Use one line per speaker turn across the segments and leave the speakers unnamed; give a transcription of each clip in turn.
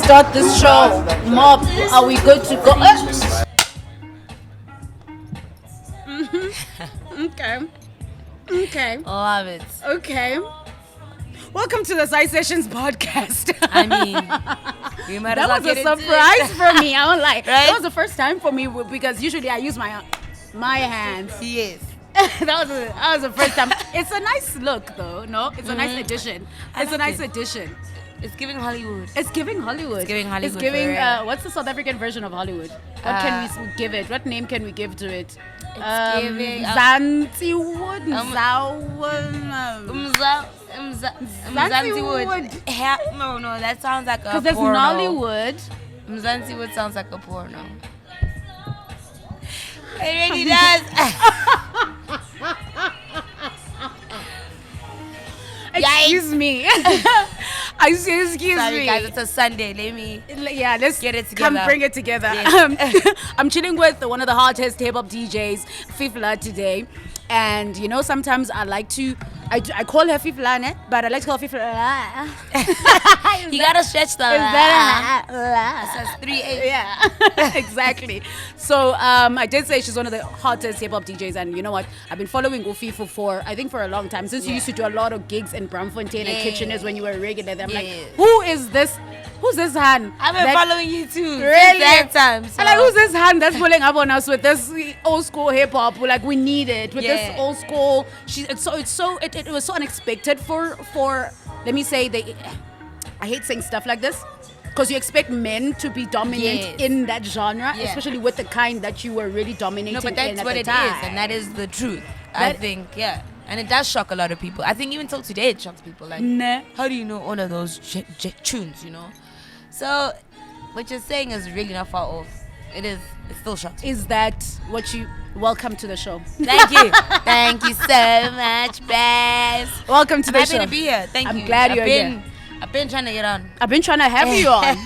start this show. Mob, are we good to go? Okay.
Love it.
Okay. Welcome to the Side Sessions podcast.
I mean, we might as well
That was
get
a
into
surprise
it.
for me. I was like,
Right?
that was the first time for me because usually I use my hands.
Yes.
that was the first time. It's a nice look, though. No, it's a nice addition. It's a nice addition.
It's giving Hollywood.
It's giving Hollywood.
It's giving Hollywood
It's giving.
for real.
What's the South African version of Hollywood? What can we give it? What name can we give to it?
It's giving
Zanziwood.
Mzansiwood. No, that sounds like a porno.
Because there's Nollywood.
Mzansiwood sounds like a porno. It really does.
Excuse me. Excuse
Sorry,
me.
guys, it's a Sunday.
Let's
get it together.
Come bring it together.
Yes.
I'm chilling with one of the hottest hip-hop DJs, Fifla, today. And, you know, sometimes I like to... I call her Fifla, but I like to call her Fifla.
You gotta stretch the
That's
3-8.
Yeah, exactly. So I did say she's one of the hottest hip-hop DJs, and you know what? I've been following Ufi for a long time, since you used to do a lot of gigs in Braamfontein and Kitcheners when you were regular there. I'm like, who is this? Who's this hand?
I've been following you too.
Really?
That time. So.
I'm like, who's this hand that's pulling up on us with this old school hip hop? We're like, we need it with this old school. It was so unexpected for let me say I hate saying stuff like this because you expect men to be dominant in that genre, especially with the kind that you were really dominating.
No, but that's what it is, and that is the truth. I think, and it does shock a lot of people. I think even till today it shocks people. Like, how do you know all of those tunes? You know. So, what you're saying is really not far off. It still shocks.
Is that what you... Welcome to the show.
Thank you. Thank you so much, Baz.
Welcome to the show.
Happy to be here. Thank you.
I'm glad you're here.
I've been trying to get on.
I've been trying to have you on.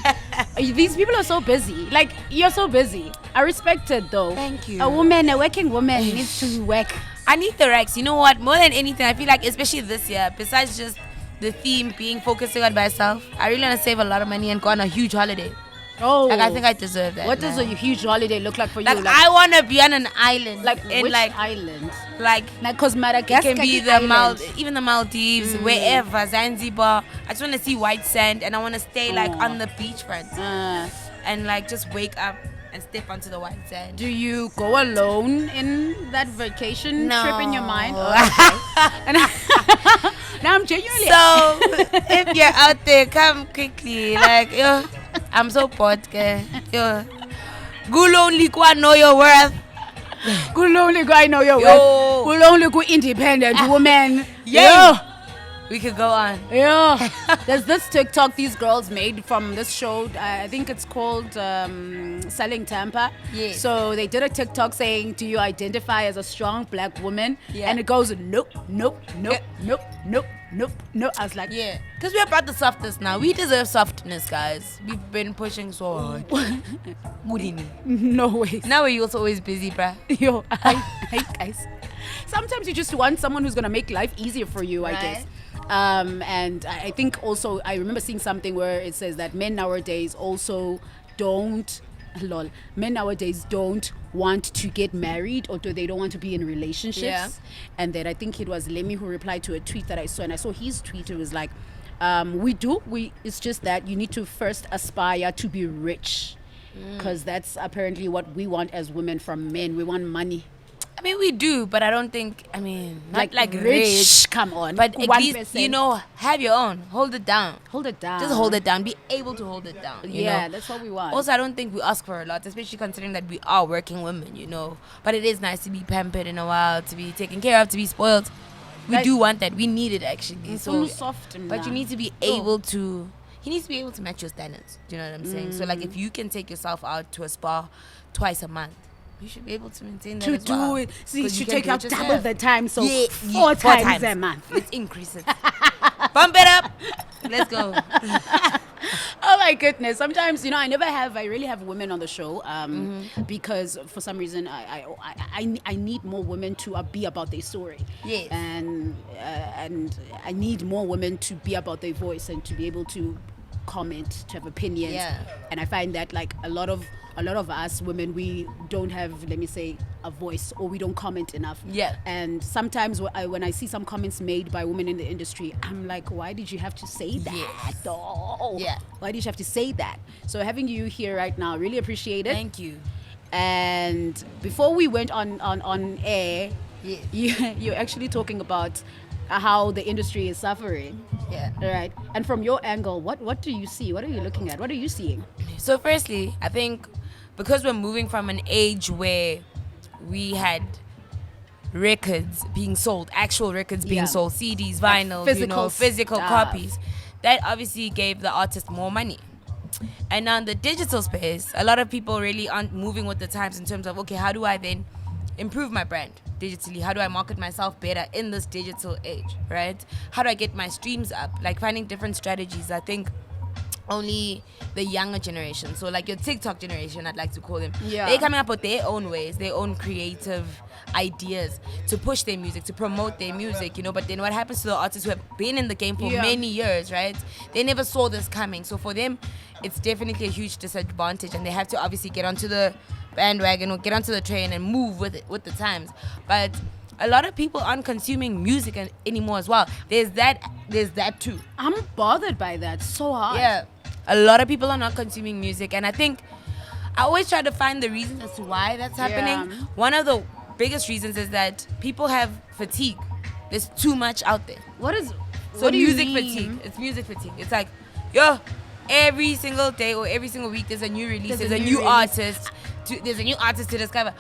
These people are so busy. Like, you're so busy. I respect it, though.
Thank you.
A working woman needs to work.
I need the Rex. You know what? More than anything, I feel like, especially this year, besides just the theme being focusing on myself, I really want to save a lot of money and go on a huge holiday.
Oh.
Like, I think I deserve that.
What does a huge holiday look like for you?
Like I want to be on an island.
Like,
in
which
like
island?
Like,
because Madagascar
it can be even the Maldives, wherever, Zanzibar. I just want to see white sand, and I want to stay like on the beachfront and like just wake up and step onto the white sand.
Do you go alone in that vacation trip in your mind?
Oh,
okay. Now I'm genuinely...
So, if you're out there, come quickly. Like, yo, I'm so bored, girl. Yo, good only go know your worth.
Good only go I know your worth. Good only go independent woman.
Yeah. We could go on.
Yeah. There's this TikTok these girls made from this show. I think it's called Selling Tampa.
Yes.
So they did a TikTok saying, do you identify as a strong black woman?
Yeah.
And it goes, nope, nope, nope, nope, nope, nope, nope. I was like,
yeah. Because we're about the softness now. We deserve softness, guys. We've been pushing so hard.
No way.
Now we're also always busy, bruh.
Yo, I guys. Sometimes you just want someone who's going to make life easier for you, I guess. And I think also I remember seeing something where it says that men nowadays also don't want to get married, or they don't want to be in relationships. And then I think it was Lemmy who replied to a tweet that I saw, and I saw his tweet. It was like, it's just that you need to first aspire to be rich, because that's apparently what we want as women from men. We want money.
I mean, we do, but I don't think, not like
rich. Come on.
But at
1%.
least, have your own. Hold it down.
Hold it down.
Just hold it down. Be able to hold it down. You know?
That's what we want.
Also, I don't think we ask for a lot, especially considering that we are working women, But it is nice to be pampered in a while, to be taken care of, to be spoiled. We do want that. We need it, actually.
So soft.
But you need to be able to... He needs to be able to match your standards. Do you know what I'm saying? So, like, if you can take yourself out to a spa twice a month, you should be able to maintain that as well.
To do it. See, you should take out double the time, so 4
4
times a month.
Let's increase it. Bump it up. Let's go.
Oh my goodness. Sometimes, I really have women on the show because for some reason I need more women to be about their story.
Yes.
And I need more women to be about their voice and to be able to comment, to have opinions.
Yeah.
And I find that like a lot of us women, we don't have, let me say, a voice, or we don't comment enough.
Yeah.
And sometimes when I see some comments made by women in the industry, I'm like, why did you have to say that though?
Yeah.
Why did you have to say that? So having you here right now, really appreciate it.
Thank you.
And before we went on air,
Yes.
you're actually talking about how the industry is suffering.
Yeah.
All right. And from your angle, what do you see? What are you looking at? What are you seeing?
So firstly, I think because we're moving from an age where we had records being sold, actual records being sold, CDs, vinyls, physical
stuff.
copies, that obviously gave the artist more money. And now in the digital space, a lot of people really aren't moving with the times in terms of, okay, how do I then improve my brand digitally? How do I market myself better in this digital age, right? How do I get my streams up? Like finding different strategies. I think only the younger generation, so like your TikTok generation, I'd like to call them, they're coming up with their own ways, their own creative ideas to push their music, to promote their music, but then what happens to the artists who have been in the game for many years, right? They never saw this coming. So for them, it's definitely a huge disadvantage, and they have to obviously get onto the bandwagon or get onto the train and move with the times. But a lot of people aren't consuming music anymore as well. There's that too.
I'm bothered by that so hard.
Yeah. A lot of people are not consuming music, and I think I always try to find the reasons as to why that's happening.
Yeah.
One of the biggest reasons is that people have fatigue. There's too much out there.
What
So
do you
music
mean?
fatigue. It's music fatigue. It's like, every single day or every single week there's a new release, there's a new artist. There's a new artist to discover,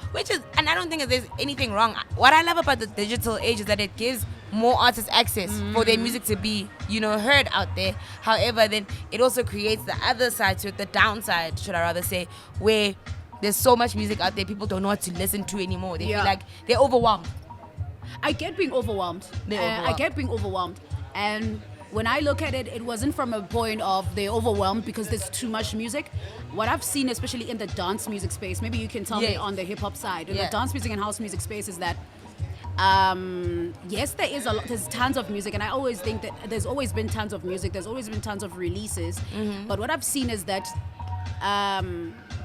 and I don't think that there's anything wrong. What I love about the digital age is that it gives more artists access for their music to be, heard out there. However, then it also creates the other side to it, the downside, should I rather say, where there's so much music out there, people don't know what to listen to anymore. They feel like they're overwhelmed.
I get being overwhelmed. I get being overwhelmed. And when I look at it, it wasn't from a point of they're overwhelmed because there's too much music. What I've seen, especially in the dance music space, maybe you can tell me on the hip hop side, in the dance music and house music space, is that yes, there's tons of music, and I always think that there's always been tons of music, there's always been tons of releases. But what I've seen is that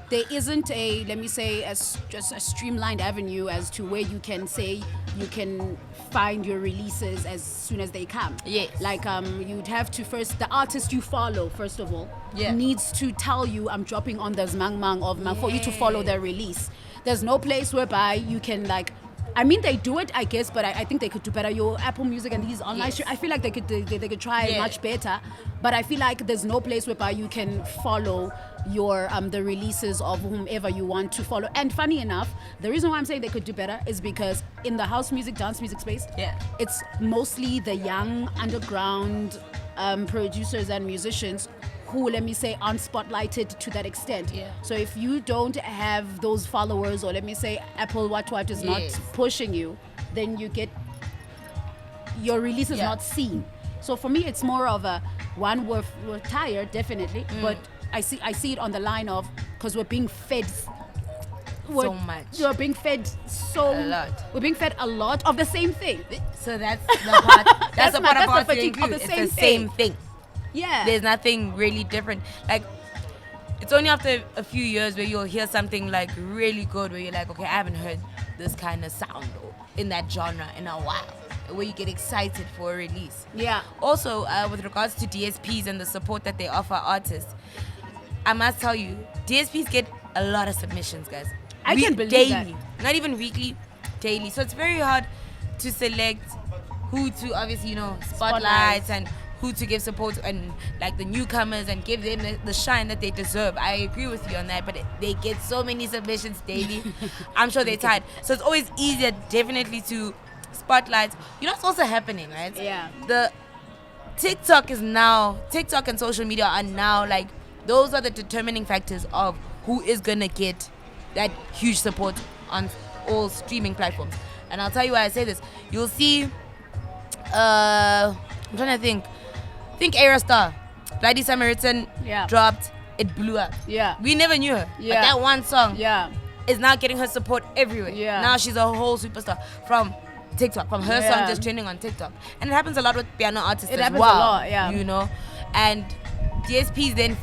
there isn't just a streamlined avenue as to where you can say you can find your releases as soon as they come.
Yes.
Like you'd have to first, the artist you follow, first of all, needs to tell you, I'm dropping on this mang for you to follow their release. There's no place whereby you can they do it, I guess, but I think they could do better. Your Apple Music and these online, I feel like they could try much better. But I feel like there's no place whereby you can follow your the releases of whomever you want to follow. And funny enough, the reason why I'm saying they could do better is because in the house music, dance music space, it's mostly the young underground producers and musicians who, let me say, aren't spotlighted to that extent. So if you don't have those followers, or let me say Apple Watch is not pushing you, then you get your release is not seen. So for me, it's more of a we're tired, definitely, but I see it on the line of, because we're being fed
so much.
We're being fed
a lot.
We're being fed a lot of the same thing.
So that's the part. That's the part
that's
of
the
to
fatigue
include.
of the
It's
same
the same thing.
Yeah.
There's nothing really different. Like, it's only after a few years where you'll hear something like really good, where you're like, okay, I haven't heard this kind of sound in that genre in a while, where you get excited for a release.
Yeah.
Also, with regards to DSPs and the support that they offer artists, I must tell you, DSPs get a lot of submissions, guys.
I can believe
daily,
that.
not even weekly, daily. So it's very hard to select who to obviously, spotlight and who to give support, and like the newcomers, and give them the shine that they deserve. I agree with you on that, but they get so many submissions daily. I'm sure they're tired. So it's always easier, definitely, to spotlight. What's also happening, right?
Yeah.
The TikTok and social media are now like, those are the determining factors of who is gonna get that huge support on all streaming platforms. And I'll tell you why I say this. You'll see, I'm trying to think Era Star, Bloody Samaritan dropped, it blew up.
Yeah.
We never knew her.
Yeah.
But that one song
Yeah.
is now getting her support everywhere.
Yeah.
Now she's a whole superstar from TikTok, from her
Yeah.
song just trending on TikTok. And it happens a lot with piano artists
It
as
happens
well.
a lot, yeah.
And DSPs then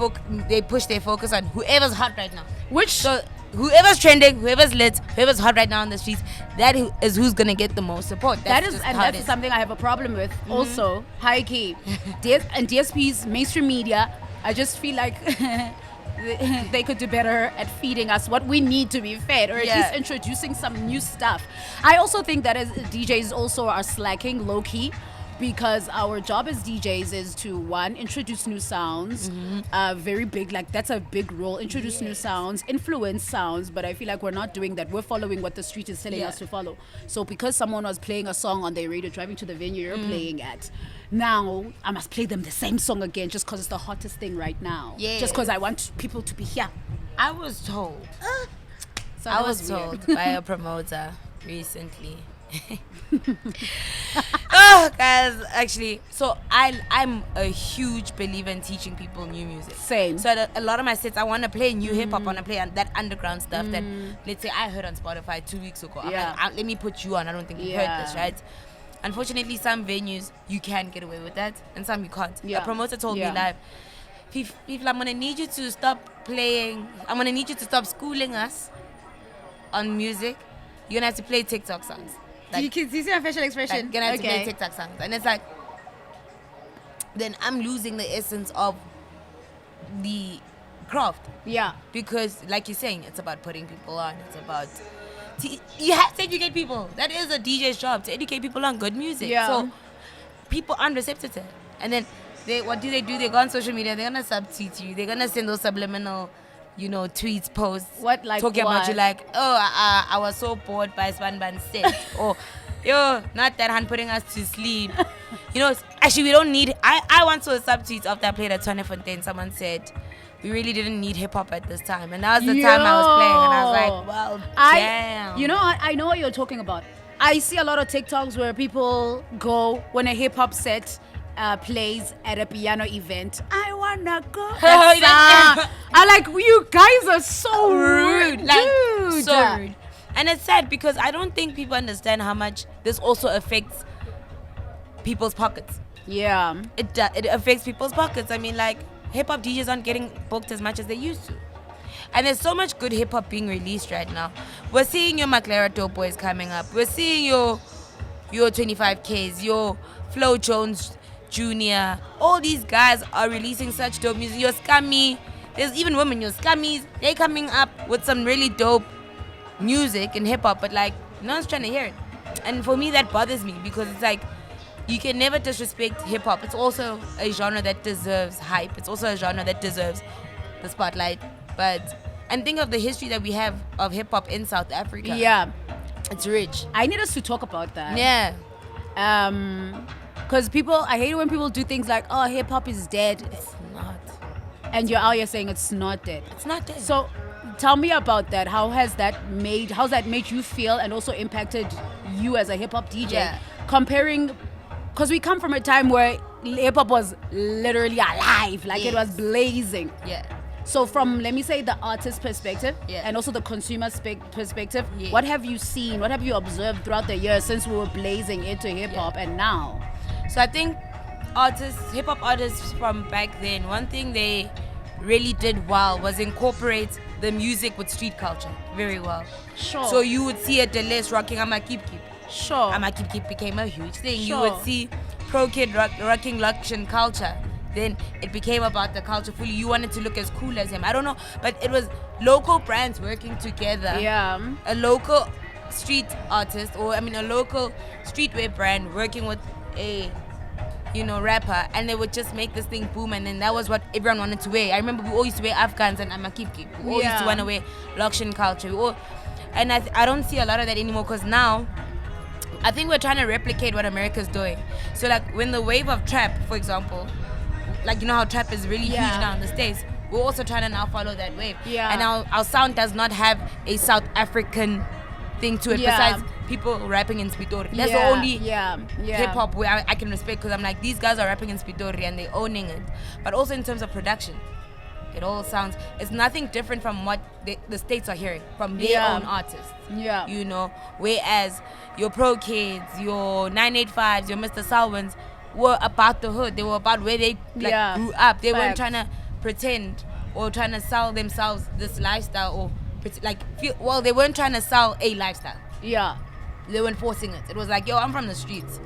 they push their focus on whoever's hot right now.
So
whoever's trending, whoever's lit, whoever's hot right now on the streets, that is who's gonna get the most support.
That's something I have a problem with. Also, high key, and DSPs, mainstream media. I just feel like they could do better at feeding us what we need to be fed, or at least introducing some new stuff. I also think that as DJs also are slacking low key. Because our job as DJs is to, one, introduce new sounds, very big, like that's a big role, introduce new sounds, influence sounds, but I feel like we're not doing that. We're following what the street is telling us to follow. So because someone was playing a song on their radio, driving to the venue you're playing at, now I must play them the same song again just because it's the hottest thing right now.
Yes.
Just because I want people to be here.
I was told.
So
I was told by a promoter recently. Oh, guys, actually, so I'm a huge believer in teaching people new music.
Same.
So a lot of my sets, I want to play new hip hop, I want to play that underground stuff that, let's say, I heard on Spotify 2 weeks ago. I'm like, let me put you on. I don't think you've heard this, right? Unfortunately, some venues you can get away with that, and some you can't. A promoter told me live, people, I'm gonna need you to stop playing. I'm gonna need you to stop schooling us on music. You're gonna have to play TikTok songs.
Like, do you see my facial expression?
Like, gonna have to play TikTok songs, and it's like, then I'm losing the essence of the craft.
Yeah.
Because, like you're saying, it's about putting people on. It's about you have to educate people. That is a DJ's job, to educate people on good music.
Yeah.
So people aren't receptive to it, and then what do? They go on social media. They're gonna subtweet you. They're gonna send those subliminal, tweets, posts.
What, like
talking
what?
about you, like, I was so bored by Spanban set, or yo, not that hand putting us to sleep. Actually, we don't need. I once saw a subtweet after I played at Fontaine. Someone said, we really didn't need hip hop at this time, and that was the time I was playing, and I was like, well, damn.
You know what? I know what you're talking about. I see a lot of TikToks where people go when a hip hop set plays at a piano event. I wanna go. I'm like, you guys are so rude, dude.
So rude. And it's sad because I don't think people understand how much this also affects people's pockets.
Yeah,
it affects people's pockets. I mean, like, hip hop DJs aren't getting booked as much as they used to. And there's so much good hip hop being released right now. We're seeing your Maclara Dope Boys coming up. We're seeing your 25Ks, your Flo Jones Jr. All these guys are releasing such dope music. Your Scummy, there's even women, your Scummies, they're coming up with some really dope music and hip hop, but like, no one's trying to hear it. And for me, that bothers me because it's like, you can never disrespect hip hop. It's also a genre that deserves hype. It's also a genre that deserves the spotlight. And think of the history that we have of hip hop in South Africa.
Yeah,
it's rich.
I need us to talk about that.
Yeah.
Because I hate it when people do things like, oh, hip hop is dead.
It's not.
And you're out here saying it's not dead.
It's not dead.
So tell me about that. How's that made you feel and also impacted you as a hip hop DJ?
Yeah.
Comparing, because we come from a time where hip hop was literally alive, like it was blazing.
Yeah.
So from, let me say, the artist perspective and also the consumer perspective, what have you seen? What have you observed throughout the years since we were blazing into hip hop and now?
So I think hip hop artists from back then, one thing they really did well was incorporate the music with street culture very well.
Sure.
So you would see a Deleuze rocking I'ma Keep Keep.
Sure.
I'ma Keep Keep became a huge thing.
Sure.
You would see Pro Kid rocking Luxion culture. Then it became about the culture fully. You wanted to look as cool as him. I don't know, but it was local brands working together.
Yeah.
A local street artist, a local streetwear brand working with a rapper, and they would just make this thing boom, and then that was what everyone wanted to wear. I remember we all used to wear Afghans and I'ma Keep Keep. We all used to want to wear Luxion culture. And I don't see a lot of that anymore because now I think we're trying to replicate what America's doing. So like when the wave of trap, for example, like how trap is really huge now in the States, we're also trying to now follow that wave. Yeah. And our sound does not have a South African thing to it besides people rapping in Spitori. That's the only hip hop where I can respect, because I'm like, these guys are rapping in Spitori and they're owning it. But also in terms of production, it all sounds, it's nothing different from what the States are hearing from their own artists. Yeah. Whereas your Pro Kids, your 985s, your Mr. Salwins, were about the hood. They were about where they grew up. They weren't trying to pretend or trying to sell themselves this lifestyle or they weren't trying to sell a lifestyle.
Yeah.
They weren't forcing it. It was like, yo, I'm from the streets.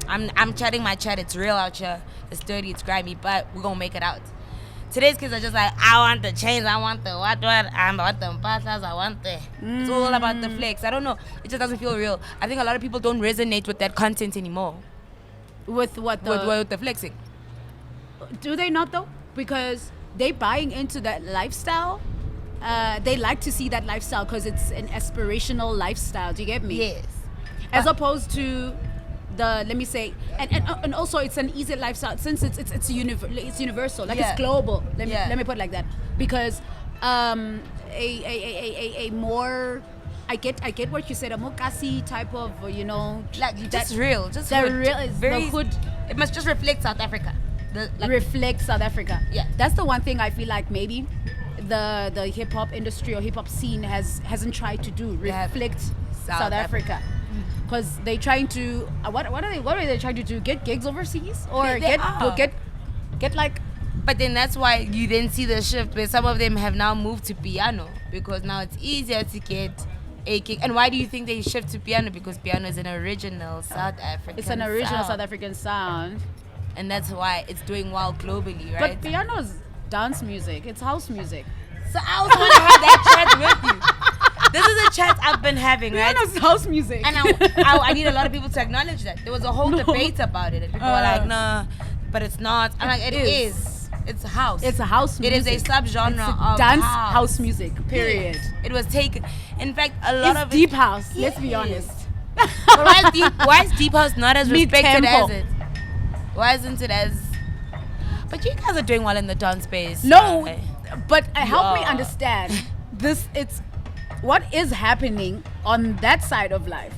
I'm chatting my chat. It's real out here. It's dirty. It's grimy, but we're gonna make it out. Today's kids are just like, I want the chains. I want the what, I want the pastas. I want the. It's all about the flex. I don't know. It just doesn't feel real. I think a lot of people don't resonate with that content anymore.
With what?
With the flexing.
Do they not though? Because they buying into that lifestyle. They like to see that lifestyle because it's an aspirational lifestyle. Do you get me?
Yes.
As opposed to the, let me say, and also it's an easy lifestyle since it's universal, like it's global. Let me put it like that, because a more, I get what you said, a more kasi type of,
like just real, just
the
hood,
real is
very,
the hood.
It must just reflect South Africa.
Reflect South Africa.
Yeah,
that's the one thing I feel like maybe the hip hop industry or hip hop scene hasn't tried to do, reflect South Africa. Because they trying to what are they trying to do? Get gigs overseas or get like.
But then that's why you then see the shift where some of them have now moved to piano, because now it's easier to get a gig. And why do you think they shift to piano? Because piano is an original South African.
It's an original
sound.
South African sound,
and that's why it's doing well globally, right?
But piano is dance music. It's house music.
So I also want to have that chat with you. This is a chat I've been having, right?
Piano's house music.
And I need a lot of people to acknowledge that. There was a whole debate about it. And people were like, nah, but it's not. I'm like, it is. It's house.
It's a house music.
It is a subgenre of
dance house music, period.
Yes. It was taken. In fact, a lot of
deep house, let's be honest.
But why is deep house not as respected as it? Why isn't it as... But you guys are doing well in the dance space.
No, but help me understand. It's what is happening on that side of life,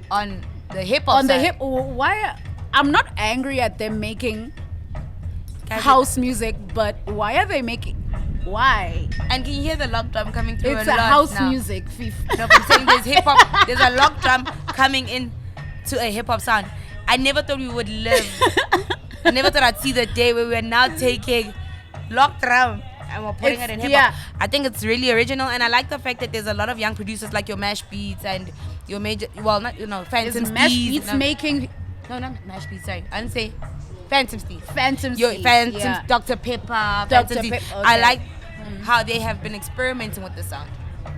on the hip hop side.
Why? I'm not angry at them making house music, but why are they making? Why?
And can you hear the lock drum coming through?
It's a house
now?
Music.
No, I'm saying there's hip hop. There's a lock drum coming in to a hip hop sound. I never thought we would live. I never thought I'd see the day where we're now taking lock drum and we're putting it in hip hop. I think it's really original, and I like the fact that there's a lot of young producers like your Mash Beats and your major, Phantom
Mash
Steez.
Beats making.
No, not Mash Beats. Sorry, I didn't say Phantom Steez.
Phantom Steez.
Dr. Pepper.
Dr. Pepper. Okay.
I like how they have been experimenting with the sound.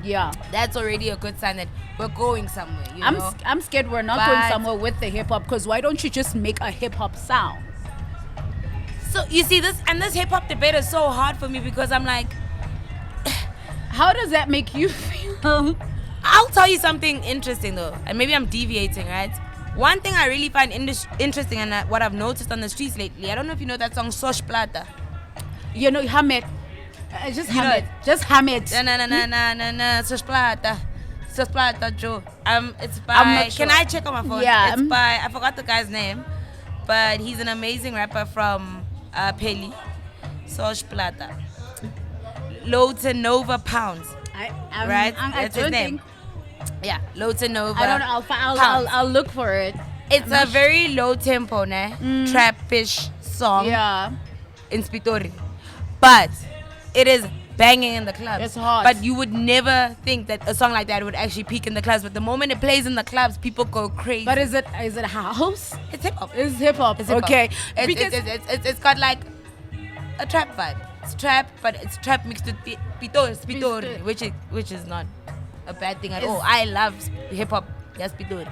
Yeah,
that's already a good sign that we're going somewhere.
I'm scared we're not going somewhere with the hip hop, because why don't you just make a hip hop sound?
So you see this hip hop debate is so hard for me, because I'm like,
how does that make you feel?
I'll tell you something interesting though, and maybe I'm deviating, right? One thing I really find interesting, and what I've noticed on the streets lately, I don't know if you know that song Sosh Plata.
Hum it. Just hum it. Just hum it.
Na Sosh Plata, Joe. It's by. Can I check on my phone?
Yeah.
It's by. I forgot the guy's name, but he's an amazing rapper from Peli. Sosh Plata. Lotanova Pounds. Right? That's his name. Yeah, Lotanova.
I don't know. I'll look for it.
It's a very low tempo, trap-ish song.
Yeah.
In Spitori, but it is banging in the clubs.
It's hot.
But you would never think that a song like that would actually peak in the clubs. But the moment it plays in the clubs, people go crazy.
But is it house?
It's hip hop.
It's hip hop. Okay.
It's got like a trap vibe. It's trap, but it's trap mixed with Spitori, which is not a bad thing at all. I love hip hop. Yes, Spitori.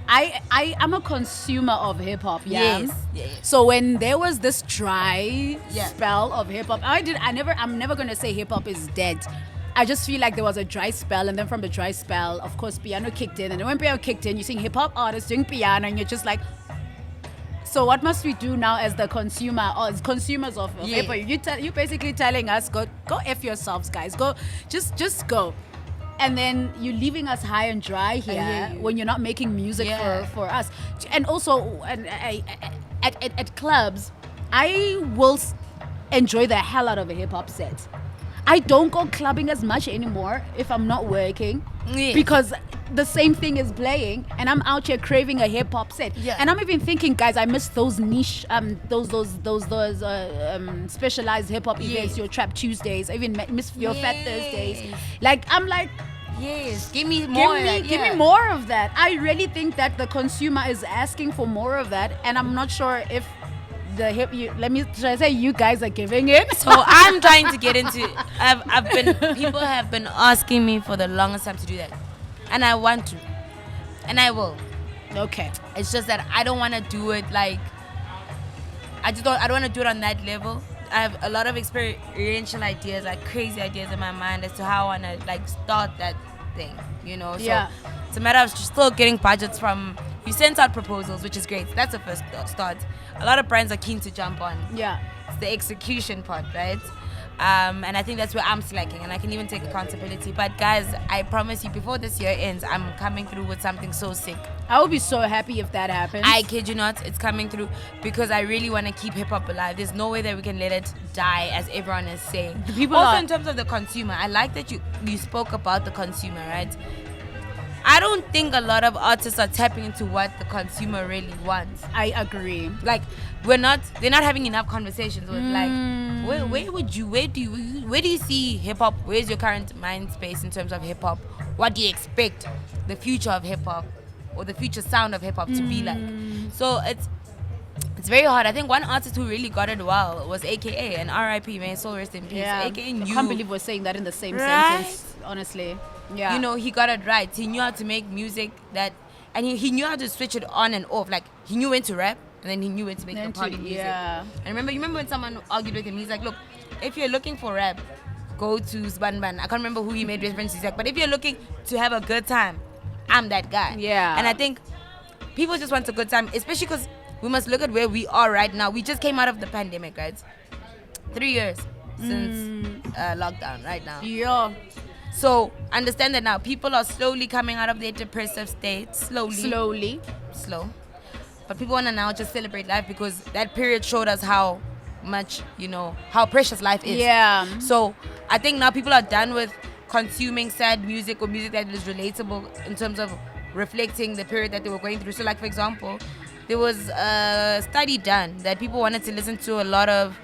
I'm a consumer of hip hop.
Yes.
So when there was this dry spell of hip hop, I'm never gonna say hip hop is dead. I just feel like there was a dry spell, and then from the dry spell, of course, piano kicked in, and then when piano kicked in, you seeing hip hop artists doing piano, and you're just like, so what must we do now as the consumer, or as consumers of hip hop? You're basically telling us, go F yourselves, guys. Go, just go. And then you're leaving us high and dry here when you're not making music for us. And also, at clubs, I will enjoy the hell out of a hip hop set. I don't go clubbing as much anymore if I'm not working, because the same thing is playing, and I'm out here craving a hip hop set.
Yeah.
And I'm even thinking, guys, I miss those niche, those specialized hip hop events, your Trap Tuesdays. I even miss your Fat Thursdays. Like, I'm like,
yes, give me more.
Give me more of that. I really think that the consumer is asking for more of that, and I'm not sure if should I say you guys are giving it?
So I'm trying to get into. People have been asking me for the longest time to do that, and I want to, and I will.
Okay.
It's just that I don't want to do it like. I don't want to do it on that level. I have a lot of experiential ideas, like crazy ideas in my mind as to how I want to like start that thing, you know. So it's a matter of still getting budgets from. You sent out proposals, which is great. That's the first start. A lot of brands are keen to jump on.
Yeah.
It's the execution part, right? And I think that's where I'm slacking, and I can even take accountability. But guys, I promise you, before this year ends, I'm coming through with something so sick.
I would be so happy if that happens.
I kid you not, it's coming through because I really want to keep hip hop alive. There's no way that we can let it die, as everyone is saying. In terms of the consumer, I like that you spoke about the consumer, right? I don't think a lot of artists are tapping into what the consumer really wants.
I agree.
Like, they're not having enough conversations with like, where do you see hip hop? Where's your current mind space in terms of hip hop? What do you expect the future of hip hop or the future sound of hip hop to be like? So it's very hard. I think one artist who really got it well was AKA, and R.I.P. May his soul rest in peace.
Yeah.
AKA
I can't believe we're saying that in the same sentence, honestly. Yeah.
You know, he got it right. He knew how to make music and he knew how to switch it on and off. Like, he knew when to rap, and then he knew when to make the party music.
Yeah.
And you remember when someone argued with him, he's like, look, if you're looking for rap, go to Sbanban. I can't remember who he made references to, but if you're looking to have a good time, I'm that guy.
Yeah.
And I think people just want a good time, especially because we must look at where we are right now. We just came out of the pandemic, right? 3 years since lockdown right now.
Yeah.
So understand that now people are slowly coming out of their depressive state. Slow. But people want to now just celebrate life because that period showed us how much, how precious life is.
Yeah.
So I think now people are done with consuming sad music or music that is relatable in terms of reflecting the period that they were going through. So like, for example, there was a study done that people wanted to listen to a lot of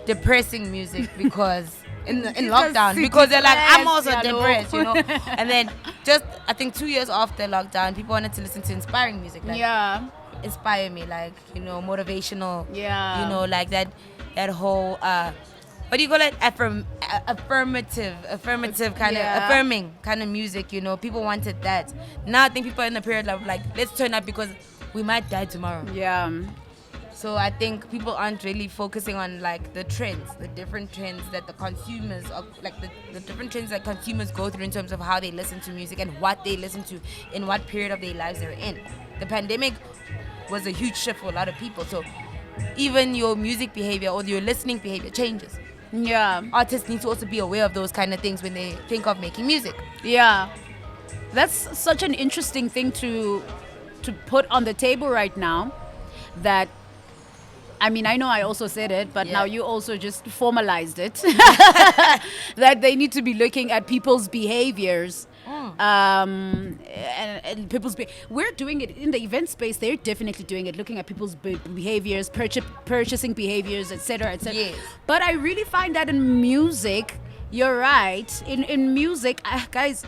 depressing music because in lockdown, because they're like, I'm also depressed, And then just, I think 2 years after lockdown, people wanted to listen to inspiring music. Like, inspire me, like, motivational.
Yeah.
Like that whole, what do you call it? Affirmative kind of, affirming kind of music, People wanted that. Now I think people are in the period of like, let's turn up because we might die tomorrow.
Yeah.
So I think people aren't really focusing on like the trends, the different trends that the consumers are, like the different trends that consumers go through in terms of how they listen to music and what they listen to in what period of their lives they're in. The pandemic was a huge shift for a lot of people. So even your music behavior or your listening behavior changes.
Yeah.
Artists need to also be aware of those kind of things when they think of making music.
Yeah. That's such an interesting thing to put on the table right now, that I mean, I know I also said it, but now you also just formalized it. That they need to be looking at people's behaviors. And people's we're doing it in the event space. They're definitely doing it, looking at people's behaviors, purchasing behaviors, etc., etc.
Yes.
But I really find that in music, you're right. In music, guys,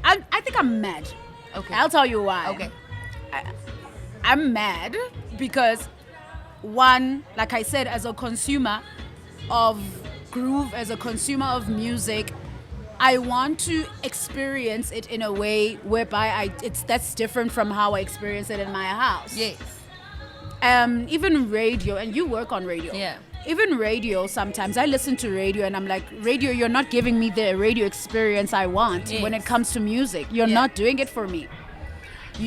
I think I'm mad.
Okay.
I'll tell you why.
Okay.
I'm mad because, one, like I said, as a consumer of groove, as a consumer of music, I want to experience it in a way whereby that's different from how I experience it in my house.
Yes.
Even radio, and you work on radio.
Yeah.
Even radio, sometimes I listen to radio and I'm like, radio, you're not giving me the radio experience I want when it comes to music. You're not doing it for me. If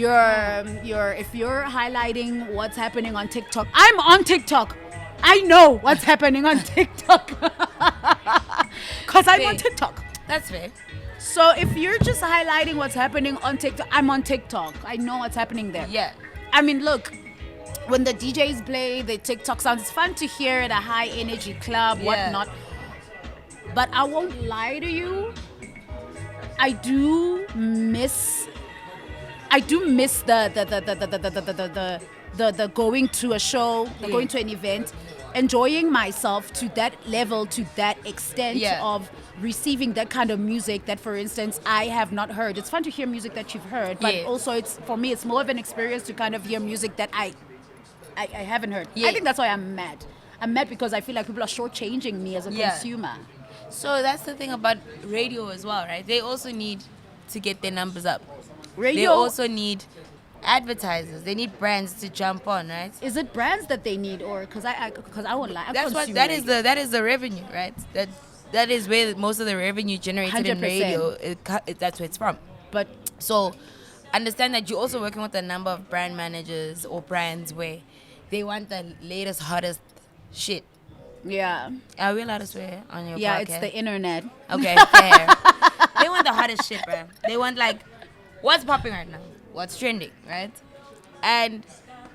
you're highlighting what's happening on TikTok, I'm on TikTok. I know what's happening on TikTok because I'm on TikTok.
That's fair.
So if you're just highlighting what's happening on TikTok, I'm on TikTok. I know what's happening there.
Yeah.
I mean, look, when the DJs play the TikTok sounds, it's fun to hear at a high energy club, whatnot. But I won't lie to you. I do miss the going to a show, the going to an event, enjoying myself to that level, to that extent of receiving that kind of music that, for instance, I have not heard. It's fun to hear music that you've heard, but also it's for me, it's more of an experience to kind of hear music that I haven't heard. I think that's why I'm mad. I'm mad because I feel like people are shortchanging me as a consumer.
So that's the thing about radio as well, right? They also need to get their numbers up.
Radio.
They also need advertisers. They need brands to jump on, right?
Is it brands that they need, or because I won't lie?
That is the revenue, right? That is where most of the revenue generated 100%. In radio. That's where it's from.
But
so understand that you're also working with a number of brand managers or brands where they want the latest, hottest shit.
Yeah.
Are we allowed to swear on your podcast?
Yeah, it's the internet.
Okay, fair. They want the hottest shit, bro. They want like, what's popping right now? What's trending, right? And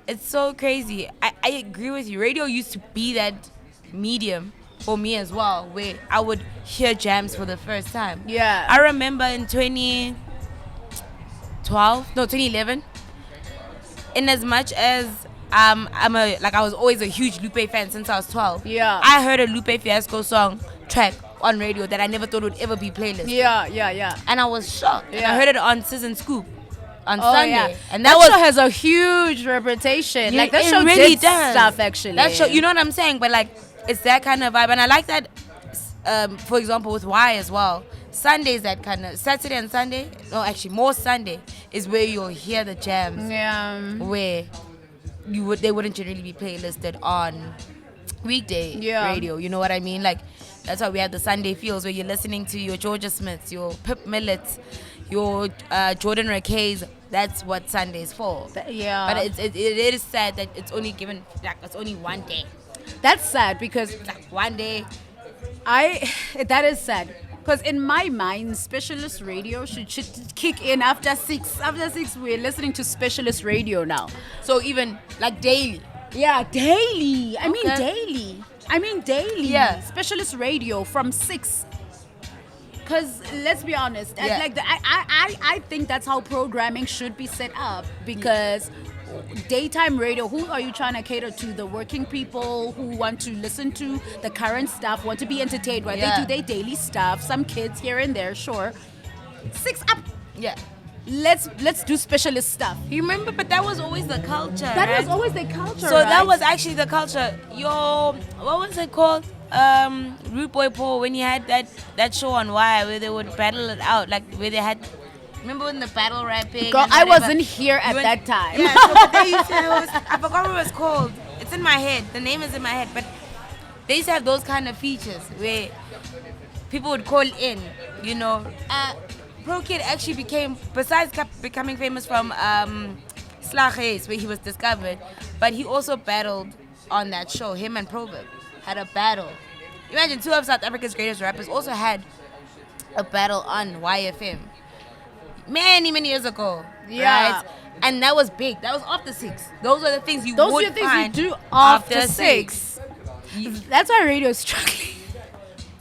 it's so crazy. I agree with you. Radio used to be that medium for me as well, where I would hear jams for the first time.
Yeah.
I remember in 2011, in as much as I was always a huge Lupe fan since I was 12.
Yeah.
I heard a Lupe Fiasco song track on radio that I never thought would ever be playlisted.
Yeah.
And I was shocked.
Yeah.
And I heard it on Season Scoop on Sunday.
Yeah.
And
that show has a huge reputation. Like that show really does stuff actually.
That show, you know what I'm saying? But like, it's that kind of vibe. And I like that, for example, with Y as well. Sunday is that kind of, Saturday and Sunday, no, actually more Sunday is where you'll hear the jams.
Yeah.
Where they wouldn't generally be playlisted on weekday radio. You know what I mean? Like, that's why we have the Sunday feels where you're listening to your Georgia Smiths, your Pip Millets, your Jordan Rakes. That's what Sunday is for. But it is sad that it's only given, like, it's only one day.
That's sad because
like one day.
That is sad. Because in my mind, specialist radio should kick in after 6. After 6, we're listening to specialist radio now.
So even like daily.
Yeah, daily. I mean daily.
Yeah.
Specialist radio from 6. Because let's be honest, I think that's how programming should be set up. Because daytime radio, who are you trying to cater to? The working people who want to listen to the current stuff, want to be entertained, right? They do their daily stuff. Some kids here and there, sure. 6 up.
Yeah.
Let's do specialist stuff.
You remember? But that was always the culture.
That was always the culture.
So that was actually the culture. What was it called? Rude Boy Paul, when he had that show on Y where they would battle it out, like where they had. Remember when the battle rapping?
Girl, I wasn't here at that time.
Yeah, so but they used to I forgot what it was called. It's in my head. The name is in my head. But they used to have those kind of features where people would call in, you know. Pro Kid actually became, besides becoming famous from Slages, where he was discovered, but he also battled on that show. Him and Proverb had a battle. Imagine 2 of South Africa's greatest rappers also had a battle on YFM. Many years ago, right? And that was big. That was after 6. Those are the things you
do after 6. That's why radio is struggling.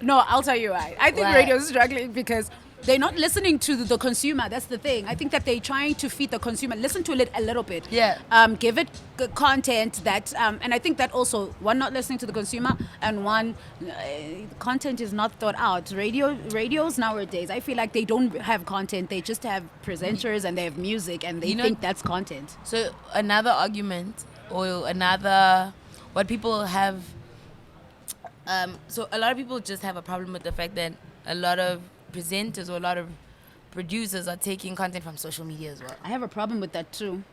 No, I'll tell you why. I think radio is struggling because they're not listening to the consumer. That's the thing. I think that they're trying to feed the consumer. Listen to it a little bit.
Yeah.
Give it content that, and I think that also, one, not listening to the consumer, and one, content is not thought out. Radios nowadays, I feel like they don't have content. They just have presenters and they have music and they think that's content.
So another argument or what people have, so a lot of people just have a problem with the fact that a lot of presenters or a lot of producers are taking content from social media as well.
I have a problem with that too.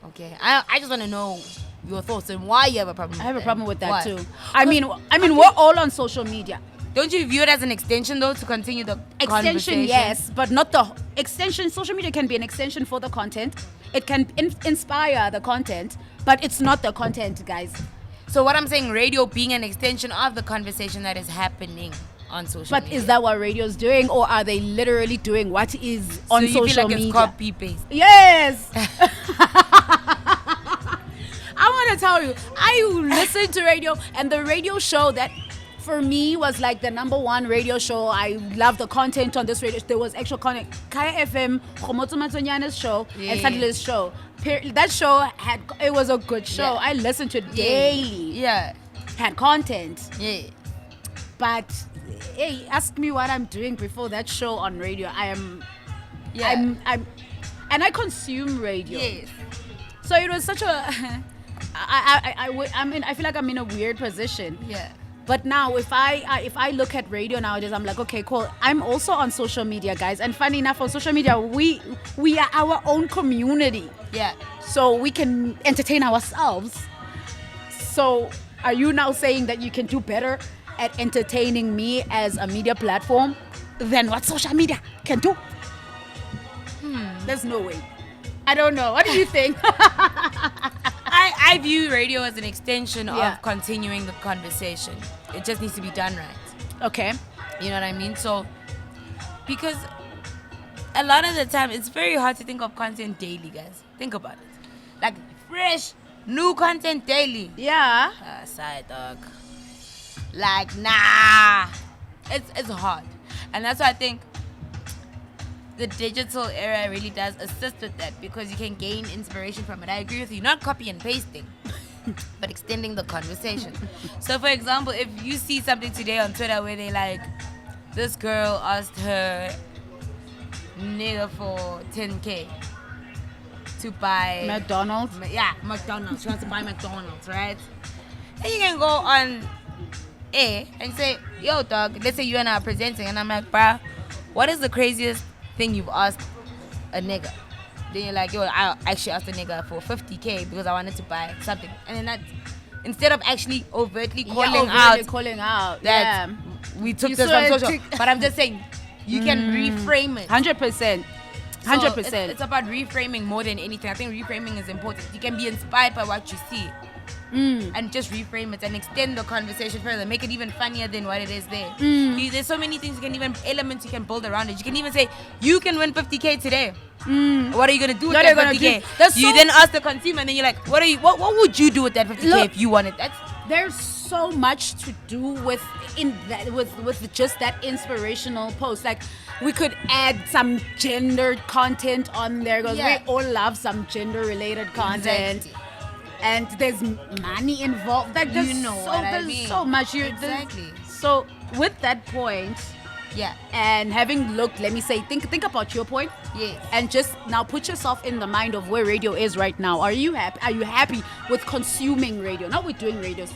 Okay, I just want to know your thoughts and why you have a problem with that.
I have a problem with that too. I mean, we're all on social media.
Don't you view it as an extension though to continue the
extension? Yes, but not the extension. Social media can be an extension for the content. It can inspire the content, but it's not the content, guys.
So what I'm saying, radio being an extension of the conversation that is happening on social media.
But is that what radio's doing, or are they literally doing what is on social media? So you feel like
it's copy-paste?
Yes! I want to tell you, I listen to radio, and the radio show that for me was like the number one radio show. I love the content on this radio. There was actual content. Kaya FM, Khomotso Matsonyana's show, and Sadile's show. That show it was a good show. I listened to it daily.
Yeah.
Had content.
Yeah.
But hey, ask me what I'm doing before that show on radio. I'm and I consume radio.
Yes.
So it was such a I mean, I feel like I'm in a weird position.
Yeah.
But now, if I look at radio nowadays, I'm like, okay, cool. I'm also on social media, guys. And funny enough, on social media, we are our own community.
Yeah.
So we can entertain ourselves. So are you now saying that you can do better at entertaining me as a media platform than what social media can do? There's no way. I don't know. What do you think?
I view radio as an extension of continuing the conversation. It just needs to be done right.
Okay.
You know what I mean? So, because a lot of the time, it's very hard to think of content daily, guys. Think about it. Like, fresh, new content daily.
Yeah.
Side dog. Like, nah. It's hard. And that's why I think the digital era really does assist with that, because you can gain inspiration from it. I agree with you. Not copy and pasting, but extending the conversation. So, for example, if you see something today on Twitter where they like, this girl asked her nigga for 10K to buy
McDonald's.
Yeah, McDonald's. She wants to buy McDonald's, right? Then you can go on air and say, yo, dog, let's say you and I are presenting, and I'm like, bruh, what is the craziest thing you've asked a nigga? Then you're like, yo, I actually asked a nigga for 50K because I wanted to buy something. And then that, instead of actually overtly calling out that we took this from social, but I'm just saying, you can reframe it.
100%. 100%.
So it's about reframing more than anything. I think reframing is important. You can be inspired by what you see. And just reframe it and extend the conversation further, make it even funnier than what it is there. There's so many things elements you can build around it. You can even say, you can win 50K today. What are you gonna do with that 50K? You then ask the consumer, and then you're like, what would you do with that 50K if you wanted that?
There's so much to do with just that inspirational post. Like, we could add some gendered content on there, because we all love some gender related content.
Exactly.
And there's money involved. Like, there's so much. So with that point, and having looked, let me say, think about your point.
Yes.
And just now put yourself in the mind of where radio is right now. Are you happy? Are you happy with consuming radio? Not with doing radios,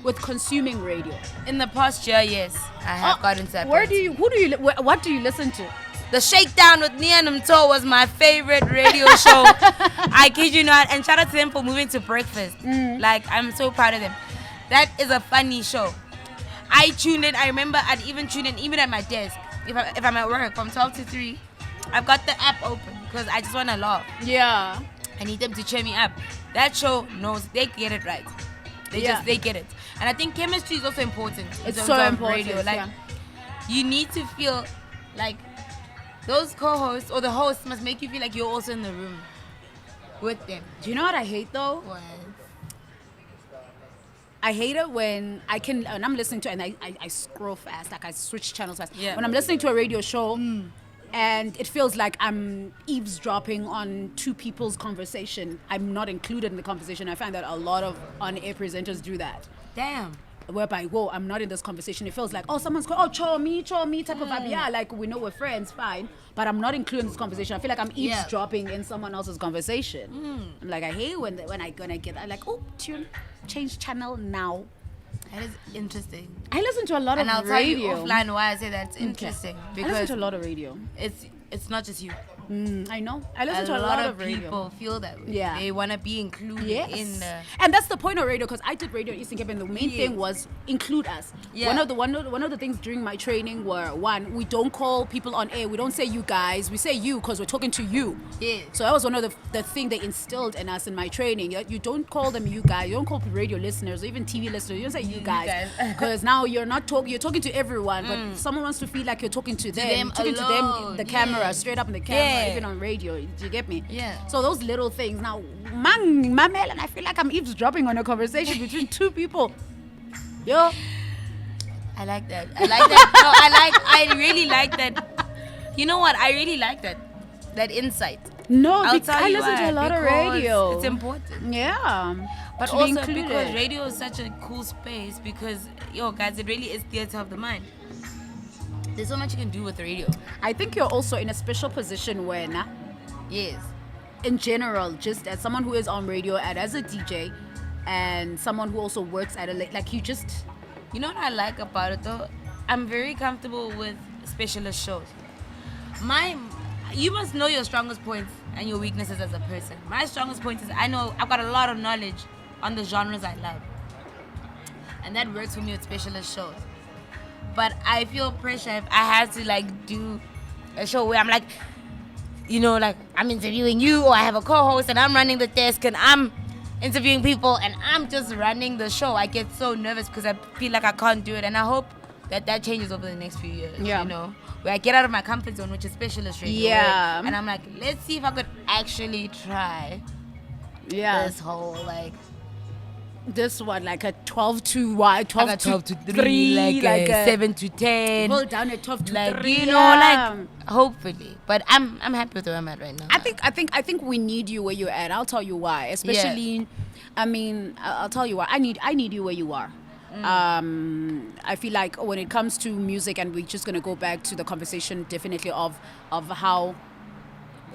with consuming radio.
In the past year, yes, I have gotten to that
What
point.
do you listen to?
The Shakedown with Nia Mto was my favorite radio show. I kid you not. And shout out to them for moving to breakfast. Like, I'm so proud of them. That is a funny show. I tuned in. I remember I'd even tune in even at my desk. If I'm at work from 12 to 3, I've got the app open because I just want to laugh.
Yeah.
I need them to cheer me up. That show knows, they get it right. They get it. And I think chemistry is also important.
It's so important.
Radio. Like, you need to feel like those co-hosts or the host must make you feel like you're also in the room with them.
Do you know what I hate though?
What?
I hate it when I'm listening to it and I scroll fast, like I switch channels fast.
Yeah.
When I'm listening to a radio show and it feels like I'm eavesdropping on two people's conversation, I'm not included in the conversation. I find that a lot of on-air presenters do that.
Damn.
Whereby, whoa, I'm not in this conversation. It feels like, oh, someone's calling, oh, cho me type of vibe. Yeah, like, we know we're friends, fine. But I'm not included in this conversation. I feel like I'm eavesdropping in someone else's conversation. I'm like, I hate when I get, I'm like, oh, change channel now.
That is interesting.
I listen to a lot of radio.
And I'll tell you offline why I say that's interesting. Because
I listen to a lot of radio.
It's not just you.
I know. I listen to a lot of radio.
People feel that way.
Yeah.
They want to be included in the...
And that's the point of radio, because I did radio in Eastern Cape, and the main thing was include us. Yeah. One of the things during my training were, one, we don't call people on air. We don't say you guys. We say you because we're talking to you.
Yeah.
So that was one of the thing they instilled in us in my training. You don't call them you guys. You don't call radio listeners or even TV listeners. You don't say you guys. Because now you're talking to everyone, but if someone wants to feel like you're talking to them, you're talking to them in the camera, straight up in the camera, even on radio. Do you get me?
Yeah.
So those little things. Now, mamel, and I feel like I'm eavesdropping on a conversation between two people. Yo.
I like that. I like that. I really like that. You know what? I really like that insight.
No,
I'll
because
tell
I
you
listen to
why,
a lot of
because
radio.
It's important.
Yeah.
But
to be
also
included.
because radio is such a cool space because, guys, it really is theater of the mind. There's so much you can do with radio.
I think you're also in a special position when,
Yes.
in general, just as someone who is on radio and as a DJ and someone who also works at like you just...
You know what I like about it though? I'm very comfortable with specialist shows. You must know your strongest points and your weaknesses as a person. My strongest point is I know I've got a lot of knowledge on the genres I love. And that works for me with specialist shows. But I feel pressure if I have to like do a show where I'm like, like I'm interviewing you or I have a co-host and I'm running the desk and I'm interviewing people and I'm just running the show. I get so nervous because I feel like I can't do it, and I hope that changes over the next few years. Where I get out of my comfort zone, which is specialist radio.
Yeah.
And I'm like, let's see if I could actually try this whole like
this one, like a 12 to what? 12,
like a 12 to 3,
3
like a 7 to 10.
Hold down at 12 to
like
3.
like hopefully. But I'm happy with where I'm at right now.
I think we need you where you're at. I'll tell you why. Especially, I mean, I'll tell you why. I need you where you are. I feel like when it comes to music, and we're just gonna go back to the conversation definitely of how